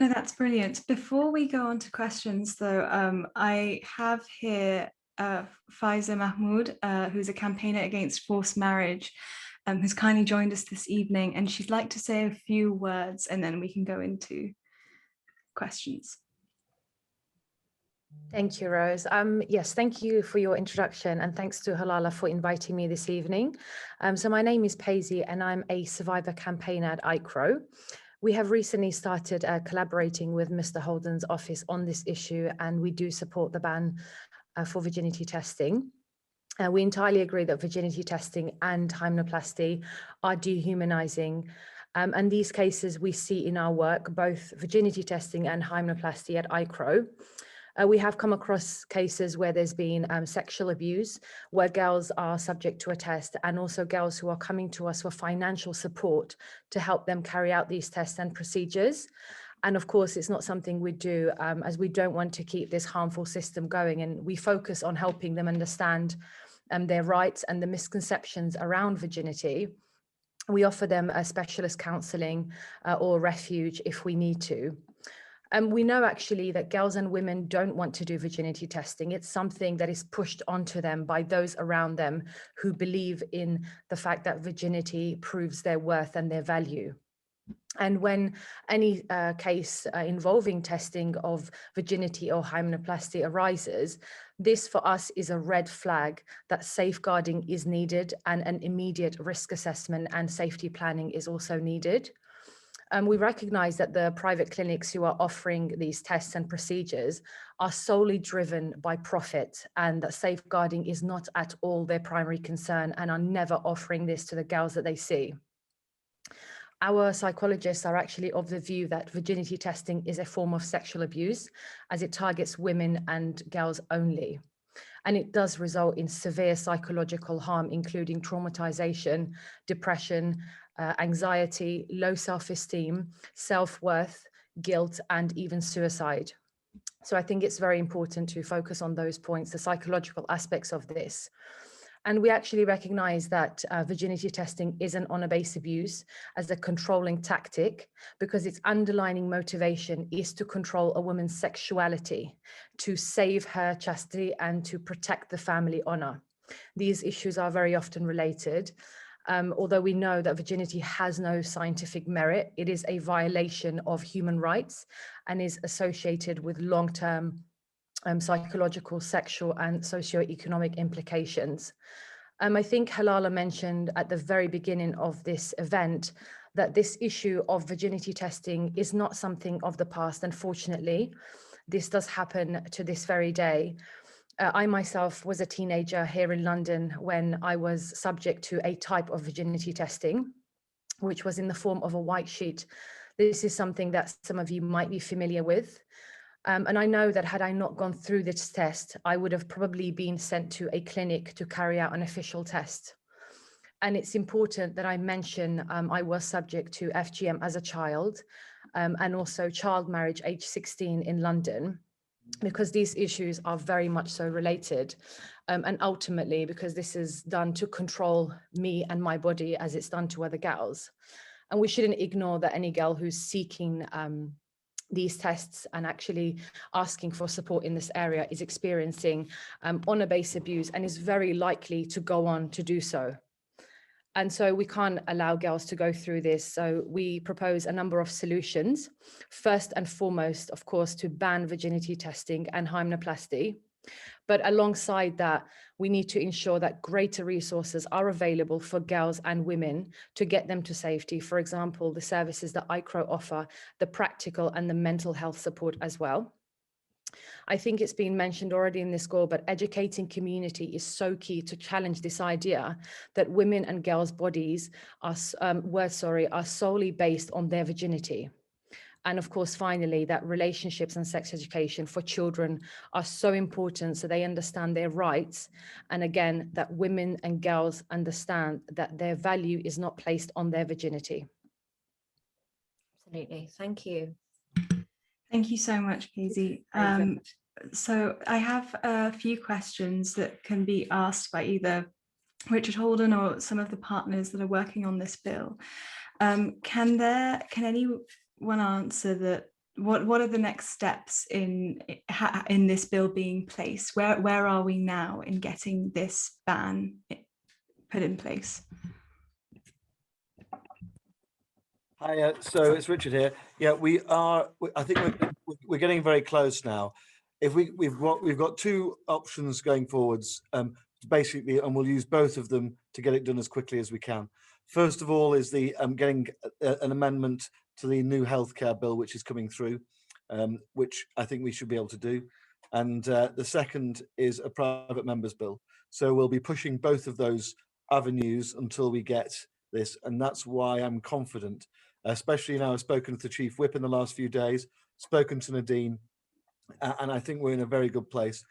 No, that's brilliant. Before we go on to questions though, I have here Faiza Mahmood, who's a campaigner against forced marriage, who's kindly joined us this evening, and she'd like to say a few words, and then we can go into questions. Thank you, Rose. Yes, thank you for your introduction, and thanks to Halaleh for inviting me this evening. So my name is Paisley, and I'm a survivor campaigner at ICRO. We have recently started collaborating with Mr. Holden's office on this issue, and we do support the ban for virginity testing. We entirely agree that virginity testing and hymenoplasty are dehumanizing. And these cases we see in our work, both virginity testing and hymenoplasty at ICRO. We have come across cases where there's been sexual abuse, where girls are subject to a test, and also girls who are coming to us for financial support to help them carry out these tests and procedures. And of course, it's not something we do as we don't want to keep this harmful system going. And we focus on helping them understand their rights and the misconceptions around virginity. We offer them a specialist counselling or refuge if we need to. We know actually that girls and women don't want to do virginity testing. It's something that is pushed onto them by those around them who believe in the fact that virginity proves their worth and their value. And when any case involving testing of virginity or hymenoplasty arises, this for us is a red flag that safeguarding is needed and an immediate risk assessment and safety planning is also needed. We recognize that the private clinics who are offering these tests and procedures are solely driven by profit, and that safeguarding is not at all their primary concern and are never offering this to the girls that they see. Our psychologists are actually of the view that virginity testing is a form of sexual abuse as it targets women and girls only. And it does result in severe psychological harm, including traumatization, depression, anxiety, low self-esteem, self-worth, guilt, and even suicide. So I think it's very important to focus on those points, the psychological aspects of this. And we actually recognize that virginity testing is an honor-based abuse as a controlling tactic because its underlying motivation is to control a woman's sexuality, to save her chastity and to protect the family honor. These issues are very often related. Although we know that virginity has no scientific merit, it is a violation of human rights and is associated with long-term psychological, sexual, and socioeconomic implications. I think Halaleh mentioned at the very beginning of this event that this issue of virginity testing is not something of the past. Unfortunately, this does happen to this very day. I myself was a teenager here in London when I was subject to a type of virginity testing, which was in the form of a white sheet. This is something that some of you might be familiar with. And I know that had I not gone through this test, I would have probably been sent to a clinic to carry out an official test. And it's important that I mention I was subject to FGM as a child and also child marriage age 16 in London, because these issues are very much so related. And ultimately, because this is done to control me and my body as it's done to other girls. And we shouldn't ignore that any girl who's seeking these tests and actually asking for support in this area is experiencing honor-based abuse and is very likely to go on to do so. And so we can't allow girls to go through this. So we propose a number of solutions. First and foremost, of course, to ban virginity testing and hymenoplasty. But alongside that, we need to ensure that greater resources are available for girls and women to get them to safety. For example, the services that ICRO offer, the practical and the mental health support as well. I think it's been mentioned already in this call, but educating community is so key to challenge this idea that women and girls' bodies are solely based on their virginity. And of course, finally, that relationships and sex education for children are so important so they understand their rights. And again, that women and girls understand that their value is not placed on their virginity. Absolutely. Thank you. Thank you so much, Paisley. So I have a few questions that can be asked by either Richard Holden or some of the partners that are working on this bill. Can anyone answer that? What are the next steps in this bill being placed? Where are we now in getting this ban put in place? Hi, so it's Richard here. Yeah, we are. I think we're getting very close now. If we've got two options going forwards, basically, and we'll use both of them to get it done as quickly as we can. First of all is the getting an amendment to the new healthcare bill, which is coming through, which I think we should be able to do. And the second is a private members bill. So we'll be pushing both of those avenues until we get this. And that's why I'm confident, especially now I've spoken to the Chief Whip in the last few days, spoken to Nadine, and I think we're in a very good place.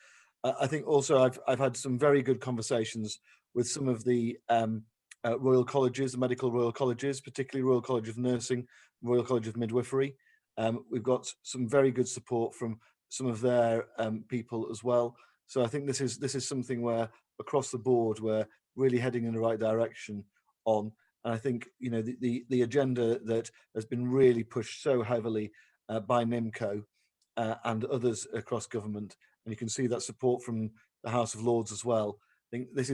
I think also I've had some very good conversations with some of the Royal Colleges, the medical Royal Colleges, particularly Royal College of Nursing, Royal College of Midwifery, We've got some very good support from some of their people as well. So I think this is something where across the board we're really heading in the right direction on. And I think, you know, the agenda that has been really pushed so heavily by Nimco and others across government, and you can see that support from the House of Lords as well. I think this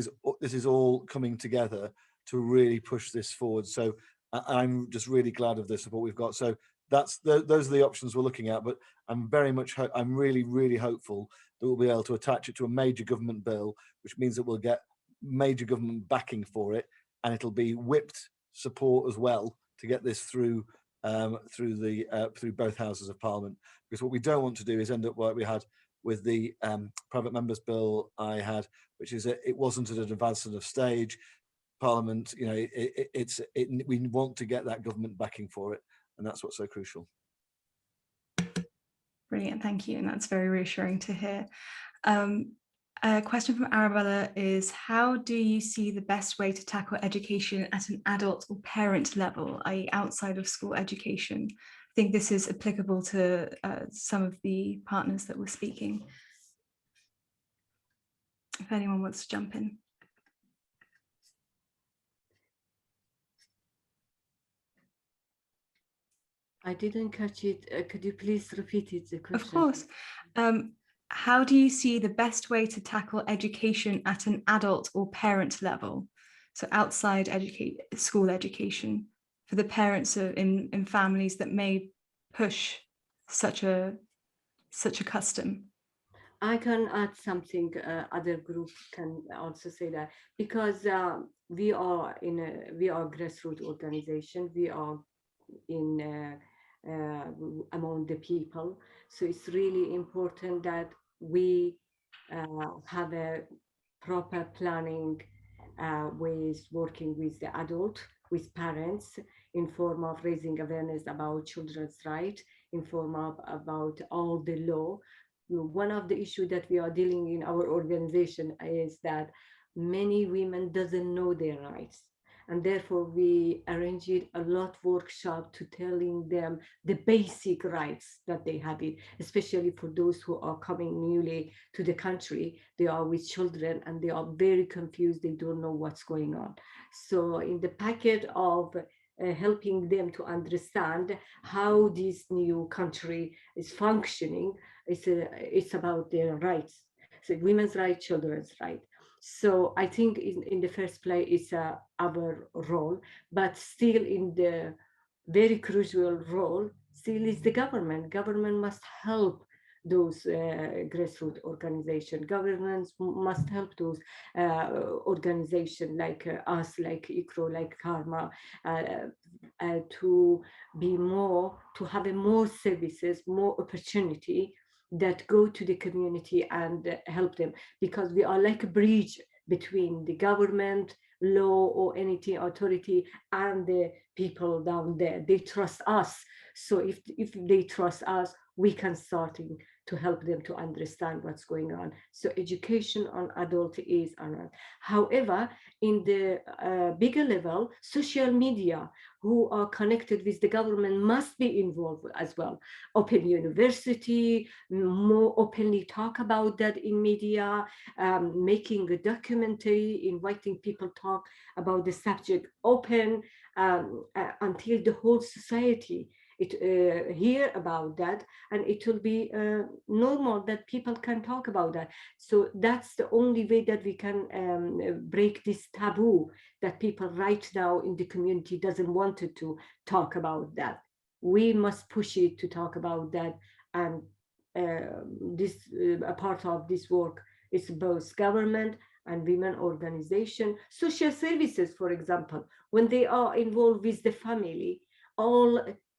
is all coming together to really push this forward. So I'm just really glad of the support we've got. So those are the options we're looking at. But I'm I'm really hopeful that we'll be able to attach it to a major government bill, which means that we'll get major government backing for it, and it'll be whipped support as well to get this through through both houses of Parliament. Because what we don't want to do is end up like we had with the private members bill I had, which is it wasn't at an advanced enough stage. Parliament, you know, we want to get that government backing for it, and that's what's so crucial. Brilliant, thank you, and that's very reassuring to hear. A question from Arabella is, how do you see the best way to tackle education at an adult or parent level, i.e. outside of school education? I think this is applicable to some of the partners that were speaking. If anyone wants to jump in. I didn't catch it. Could you please repeat it, the question? Of course. How do you see the best way to tackle education at an adult or parent level? So outside school education, for the parents in families that may push such a custom. I can add something. Other group can also say that, because we are grassroots organization. We are in among the people, so it's really important that we have a proper planning with working with the adult, with parents, in form of raising awareness about children's rights, in form of about all the law. One of the issues that we are dealing in our organization is that many women doesn't know their rights. And therefore, we arranged a lot of workshop to telling them the basic rights that they have, especially for those who are coming newly to the country. They are with children and they are very confused. They don't know what's going on. So in the packet of helping them to understand how this new country is functioning, it's about their rights. So women's rights, children's rights. So I think in the first place, it's our role, but still in the very crucial role still is the government. Government must help those grassroots organizations. Governments must help those organizations like us, like ICRO, like Karma, to be more, to have more services, more opportunity that go to the community and help them, because we are like a bridge between the government, law, or anything authority and the people down there. They trust us. So if they trust us, we can start to help them to understand what's going on. So education on adult is on. However, in the bigger level, social media who are connected with the government must be involved as well. Open university, more openly talk about that in media, making a documentary, inviting people talk about the subject open until the whole society hear about that, and it will be normal that people can talk about that. So that's the only way that we can break this taboo that people right now in the community doesn't want to talk about that. We must push it to talk about that, and a part of this work is both government and women organization, social services, for example, when they are involved with the family,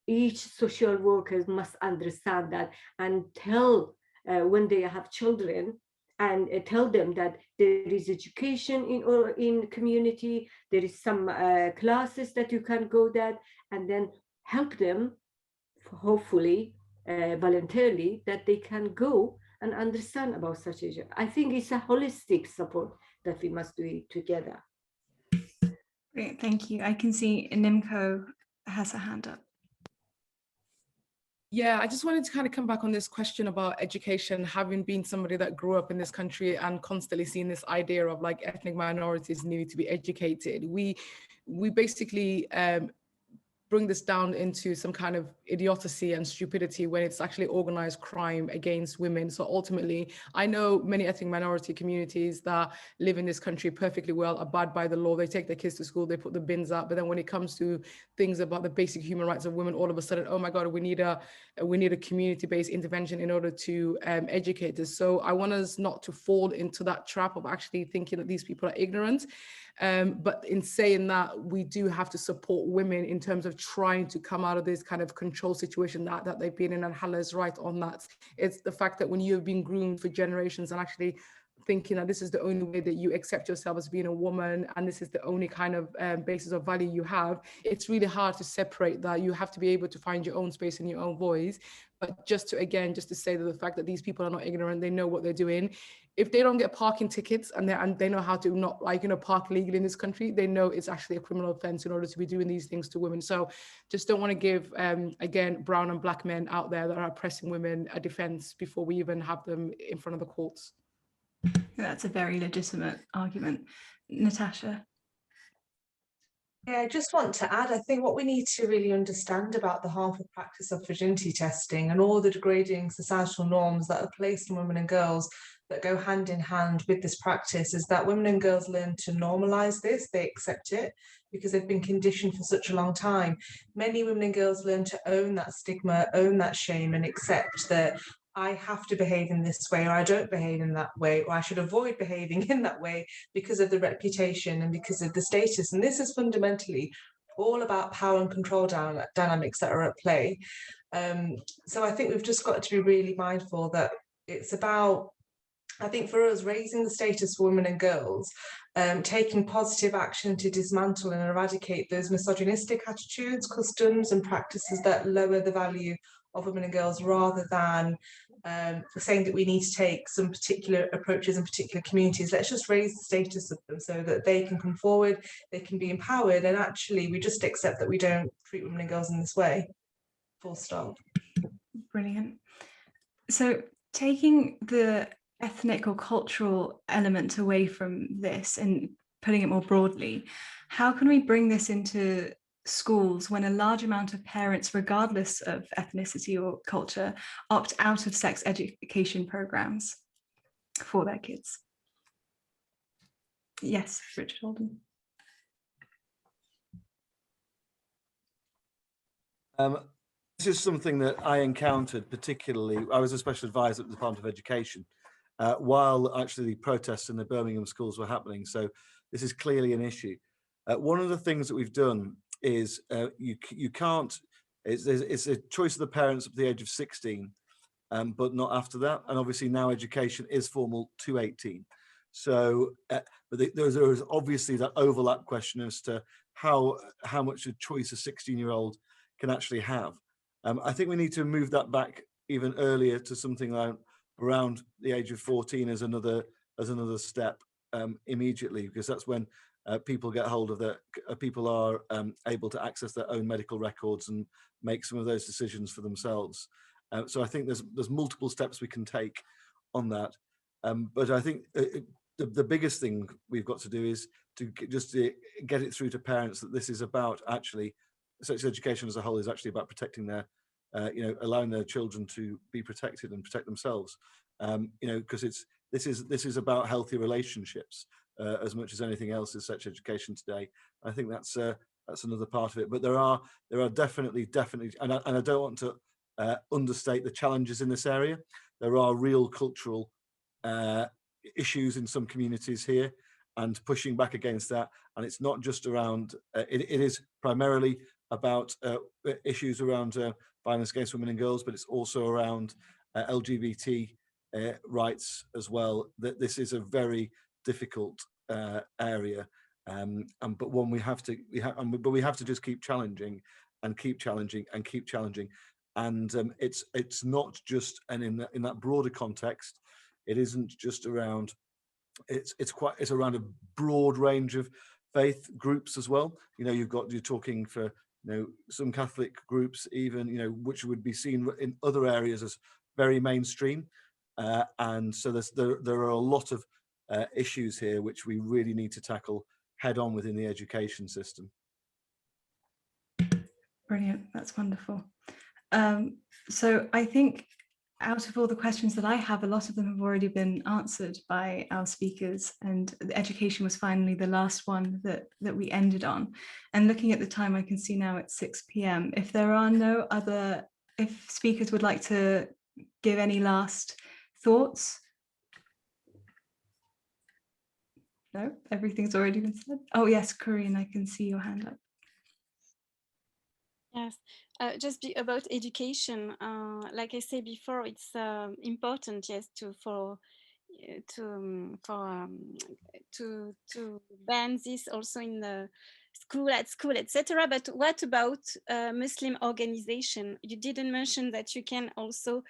each social worker must understand that and tell when they have children, and tell them that there is education in community, there is some classes that you can go that, and then help them, hopefully voluntarily, that they can go and understand about such issue. I think it's a holistic support that we must do it together. Great, thank you. I can see Nimco has a hand up. Yeah, I just wanted to kind of come back on this question about education, having been somebody that grew up in this country and constantly seeing this idea of like ethnic minorities needing to be educated. We basically bring this down into some kind of idiocy and stupidity when it's actually organized crime against women. So ultimately, I know many ethnic minority communities that live in this country perfectly well, abide by the law, they take their kids to school, they put the bins up, but then when it comes to things about the basic human rights of women, all of a sudden, oh my God, we need a community-based intervention in order to educate us. So I want us not to fall into that trap of actually thinking that these people are ignorant. But in saying that, we do have to support women in terms of trying to come out of this kind of control situation that they've been in, and Halah's right on that. It's the fact that when you've been groomed for generations and actually thinking that this is the only way that you accept yourself as being a woman and this is the only kind of basis of value you have, it's really hard to separate that. You have to be able to find your own space and your own voice. But just to say that the fact that these people are not ignorant, they know what they're doing. If they don't get parking tickets and they know how to not park legally in this country, they know it's actually a criminal offense in order to be doing these things to women. So just don't want to give, again, brown and black men out there that are oppressing women a defense before we even have them in front of the courts. That's a very legitimate argument. Natasha? Yeah, I just want to add, I think what we need to really understand about the harmful practice of virginity testing and all the degrading societal norms that are placed on women and girls that go hand in hand with this practice is that women and girls learn to normalize this, they accept it because they've been conditioned for such a long time. Many women and girls learn to own that stigma, own that shame, and accept that I have to behave in this way, or I don't behave in that way, or I should avoid behaving in that way because of the reputation and because of the status. And this is fundamentally all about power and control dynamics that are at play. So I think we've just got to be really mindful that it's about, I think for us, raising the status for women and girls, taking positive action to dismantle and eradicate those misogynistic attitudes, customs and practices that lower the value of women and girls, rather than saying that we need to take some particular approaches in particular communities. Let's just raise the status of them so that they can come forward, they can be empowered, and actually we just accept that we don't treat women and girls in this way. Full stop. Brilliant. So taking the ethnic or cultural element away from this and putting it more broadly, how can we bring this into schools when a large amount of parents, regardless of ethnicity or culture, opt out of sex education programs for their kids? Yes, Richard Holden. This is something that I encountered particularly. I was a special advisor at the Department of Education while actually the protests in the Birmingham schools were happening. So this is clearly an issue. One of the things that we've done is you can't, it's a choice of the parents up to the age of 16, but not after that. And obviously now education is formal to 18. So but there is obviously that overlap question as to how much a choice a 16-year-old can actually have. I think we need to move that back even earlier to something like around the age of 14 as another step immediately, because that's when people get hold of people are able to access their own medical records and make some of those decisions for themselves. So I think there's multiple steps we can take on that. But I think the biggest thing we've got to do is to get it through to parents that this is about actually, sex education as a whole is actually about protecting their, allowing their children to be protected and protect themselves. Because this is about healthy relationships as much as anything else is sex education today. I think that's another part of it. But there are definitely, and I don't want to understate the challenges in this area. There are real cultural issues in some communities here, and pushing back against that. And it's not just around. It is primarily about issues around violence against women and girls, but it's also around LGBT rights as well. That this is a very difficult area, but one we have to just keep challenging and keep challenging and keep challenging. And it's not just, and in that broader context, it isn't just around. It's around a broad range of faith groups as well. You're talking for some Catholic groups even, which would be seen in other areas as very mainstream. And so there are a lot of issues here which we really need to tackle head on within the education system. Brilliant, that's wonderful. So I think out of all the questions that I have, a lot of them have already been answered by our speakers, and the education was finally the last one that we ended on. And looking at the time, I can see now it's 6 p.m. If there are no other, if speakers would like to give any last thoughts. No, everything's already been said. Oh yes, Corrine, I can see your hand up. Yes, just about education. Like I said before, it's important, yes, to ban this also in the at school, etc. But what about Muslim organization? You didn't mention that you can also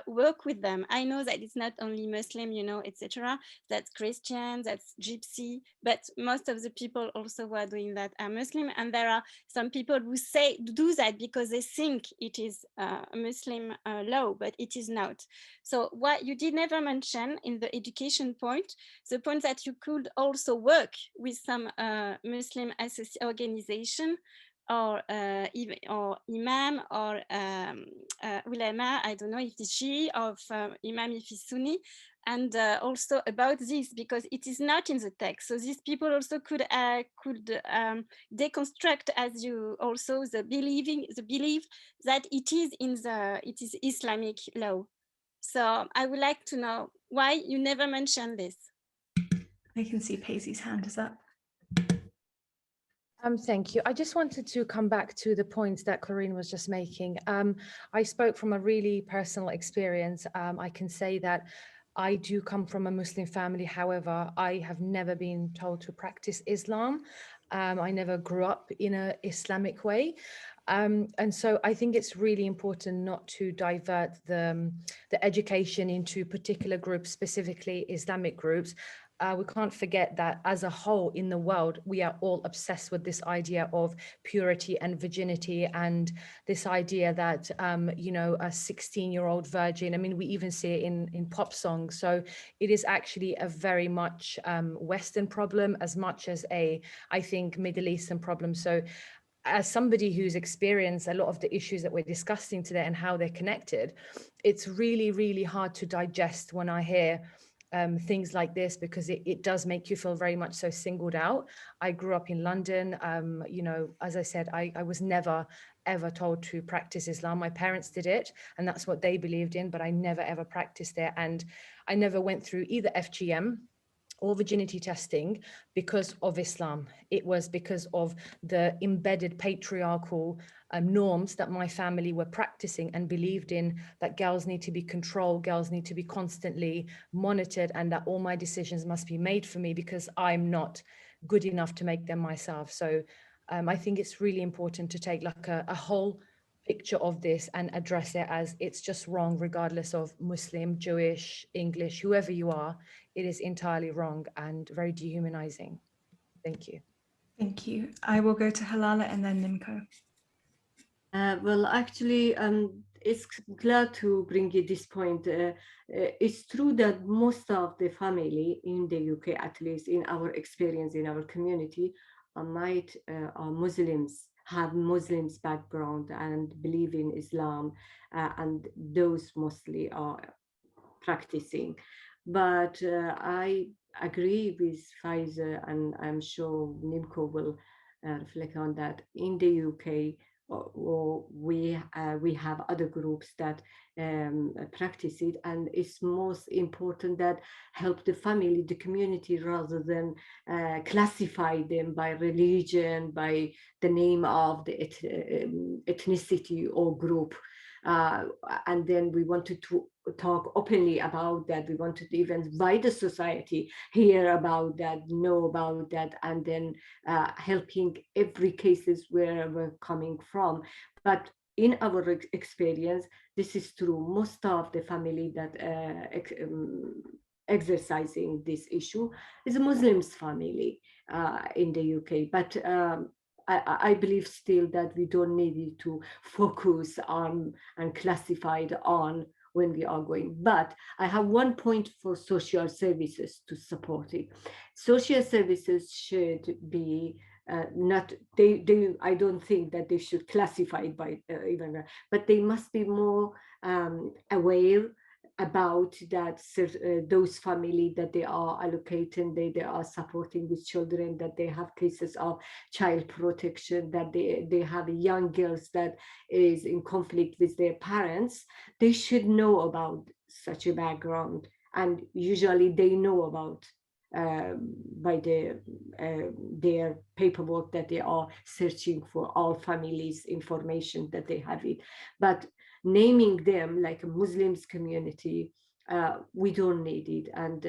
work with them. I know that it's not only Muslim, etc. That's Christian, that's Gypsy, but most of the people also who are doing that are Muslim, and there are some people who do that because they think it is a Muslim law, but it is not. So what you did never mention in the education point, the point that you could also work with some Muslim organization, or even or imam, or ulama, I don't know if it's Shi'i, of imam if it's Sunni, and also about this, because it is not in the text. So these people also could deconstruct, as you also the belief that it is Islamic law. So I would like to know why you never mentioned this. I can see Paisley's hand is up. Thank you. I just wanted to come back to the points that Corrine was just making. I spoke from a really personal experience. I can say that I do come from a Muslim family. However, I have never been told to practice Islam. I never grew up in an Islamic way. And so I think it's really important not to divert the education into particular groups, specifically Islamic groups. We can't forget that as a whole in the world, we are all obsessed with this idea of purity and virginity, and this idea that, a 16-year-old virgin, I mean, we even see it in pop songs. So it is actually a very much Western problem as much as I think, Middle Eastern problem. So as somebody who's experienced a lot of the issues that we're discussing today and how they're connected, it's really, really hard to digest when I hear things like this, because it does make you feel very much so singled out. I grew up in London. As I said, I was never ever told to practice Islam. My parents did it, and that's what they believed in, but I never ever practiced it. And I never went through either FGM or virginity testing because of Islam. It was because of the embedded patriarchal norms that my family were practicing and believed in, that girls need to be controlled, girls need to be constantly monitored, and that all my decisions must be made for me because I'm not good enough to make them myself. So I think it's really important to take like a whole picture of this and address it as it's just wrong, regardless of Muslim, Jewish, English, whoever you are. It is entirely wrong and very dehumanizing. Thank you. Thank you. I will go to Halaleh and then Nimco. Well, actually, it's glad to bring you this point. It's true that most of the family in the UK, at least in our experience, in our community, are Muslims, have Muslims background and believe in Islam, and those mostly are practicing. But I agree with Faiza, and I'm sure Nimco will reflect on that. In the UK, we have other groups that practice it, and it's most important that help the family, the community, rather than classify them by religion, by the name of the ethnicity or group. And then we wanted to talk openly about that. We wanted to even by the society hear about that, know about that, and then helping every cases where we're coming from. But in our experience, this is true. Most of the family that exercising this issue is a Muslims family in the UK. But I believe still that we don't need to focus on and classify it on when we are going. But I have one point for social services to support it. Social services should be not, I don't think that they should classify it by even, but they must be more aware about that those families that they are allocating, they are supporting with children, that they have cases of child protection, that they have young girls that is in conflict with their parents. They should know about such a background, and usually they know about by their paperwork that they are searching for all families information that they have it. But naming them like a Muslims community, we don't need it, and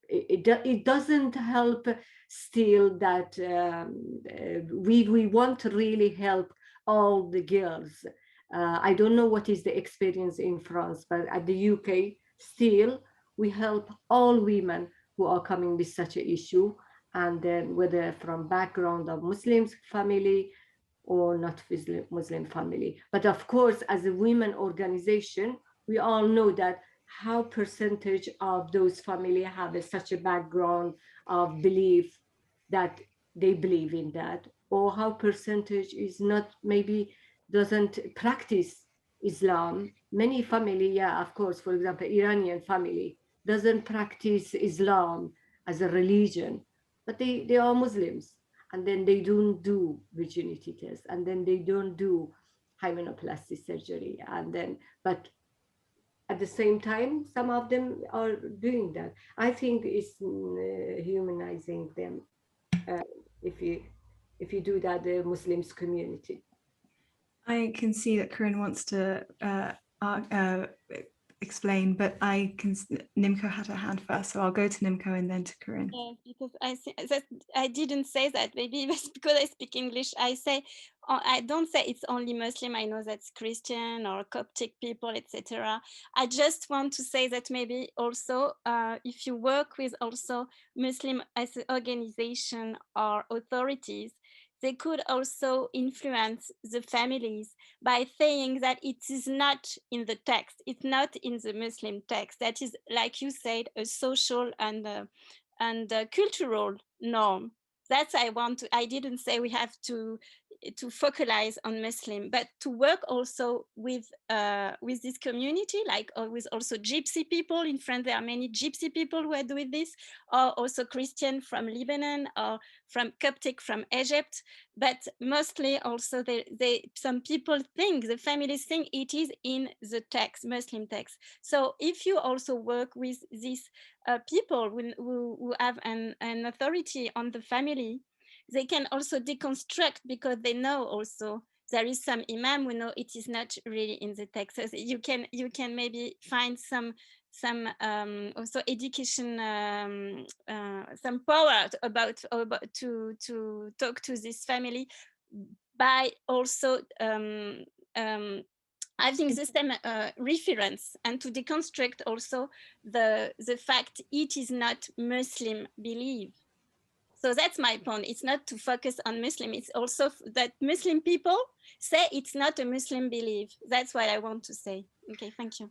it doesn't help still that we want to really help all the girls. I don't know what is the experience in France, but at the UK still we help all women who are coming with such an issue, and then whether from background of Muslims family or not Muslim family. But of course, as a women organization, we all know that how percentage of those families have such a background of belief that they believe in that, or how percentage is not, maybe doesn't practice Islam. Many family, yeah, of course, for example, Iranian family doesn't practice Islam as a religion, but they are Muslims. And then they don't do virginity tests, and then they don't do hymenoplasty surgery, and then, but at the same time, some of them are doing that. I think it's humanizing them if you do that, the Muslims community. I can see that Corrine wants to explain, but Nimco had her hand first, so I'll go to Nimco and then to Corrine. Yeah, because I didn't say that. Maybe it's because I speak English. I don't say it's only Muslim. I know that's Christian or Coptic people, etc. I just want to say that maybe also if you work with also Muslim as an organization or authorities, they could also influence the families by saying that it is not in the text, it's not in the Muslim text. That is, like you said, a social and cultural norm. That's I didn't say we have to focalize on Muslim, but to work also with this community, like with also Gypsy people. In France, there are many Gypsy people who are doing this, or also Christian from Lebanon, or from Coptic from Egypt. But mostly also some people think, the families think it is in the text, Muslim text. So if you also work with these people who have an authority on the family, they can also deconstruct, because they know also there is some imam who know it is not really in the text. So you can maybe find some also education, some power about to talk to this family by also having the same reference, and to deconstruct also the fact it is not Muslim belief. So that's my point. It's not to focus on Muslim. It's also that Muslim people say it's not a Muslim belief. That's what I want to say. Okay, thank you.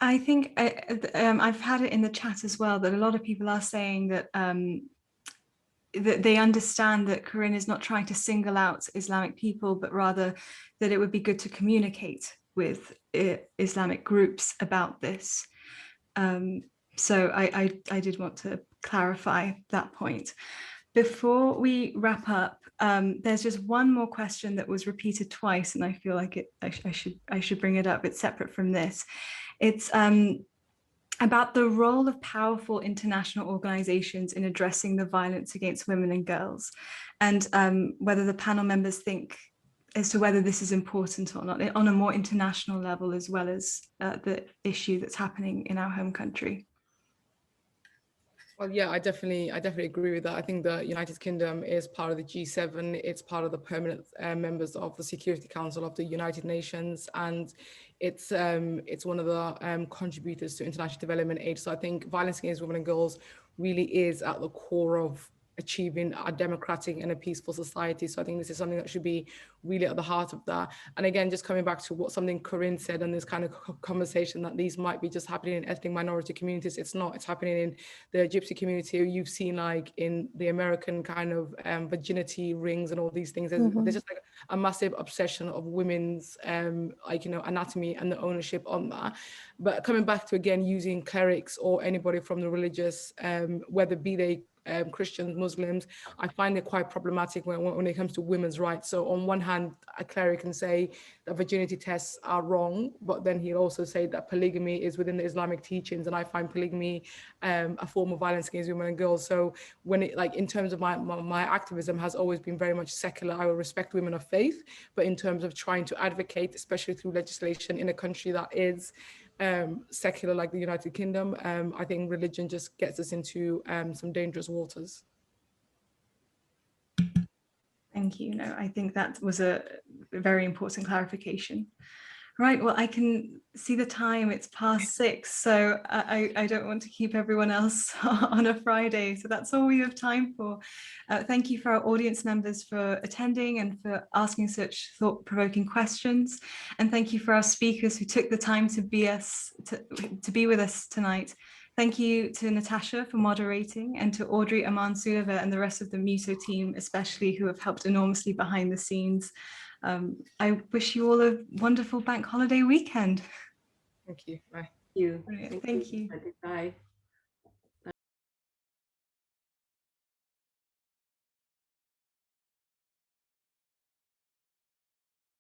I think I've had it in the chat as well, that a lot of people are saying that that they understand that Corrine is not trying to single out Islamic people, but rather that it would be good to communicate with Islamic groups about this. So I did want to clarify that point. Before we wrap up, there's just one more question that was repeated twice, and I feel like I should bring it up. It's separate from this. It's about the role of powerful international organizations in addressing the violence against women and girls, and whether the panel members think as to whether this is important or not on a more international level, as well as the issue that's happening in our home country. Well, yeah, I definitely agree with that. I think the United Kingdom is part of the G7. It's part of the permanent members of the Security Council of the United Nations, and it's one of the contributors to international development aid. So I think violence against women and girls really is at the core of achieving a democratic and a peaceful society. So I think this is something that should be really at the heart of that. And again, just coming back to what something Corrine said in this kind of conversation, that these might be just happening in ethnic minority communities. It's not, it's happening in the Gypsy community. You've seen like in the American kind of virginity rings and all these things. There's just like a massive obsession of women's like, you know, anatomy and the ownership on that. But coming back to, again, using clerics or anybody from the religious, whether be they Christians, Muslims, I find it quite problematic when it comes to women's rights. So on one hand, a cleric can say that virginity tests are wrong, but then he'll also say that polygamy is within the Islamic teachings, and I find polygamy a form of violence against women and girls. So when it, like, in terms of my activism has always been very much secular. I will respect women of faith, but in terms of trying to advocate, especially through legislation in a country that is secular like the United Kingdom, I think religion just gets us into some dangerous waters. Thank you. No, I think that was a very important clarification. Right, well, I can see the time, it's past 6, so I don't want to keep everyone else on a Friday, so that's all we have time for. Thank you for our audience members for attending and for asking such thought-provoking questions, and thank you for our speakers who took the time to be with us tonight. Thank you to Natasha for moderating, and to Audrey, Aman Suleva and the rest of the MEWSo team, especially, who have helped enormously behind the scenes. I wish you all a wonderful bank holiday weekend. Thank you. Bye. Thank you. Bye.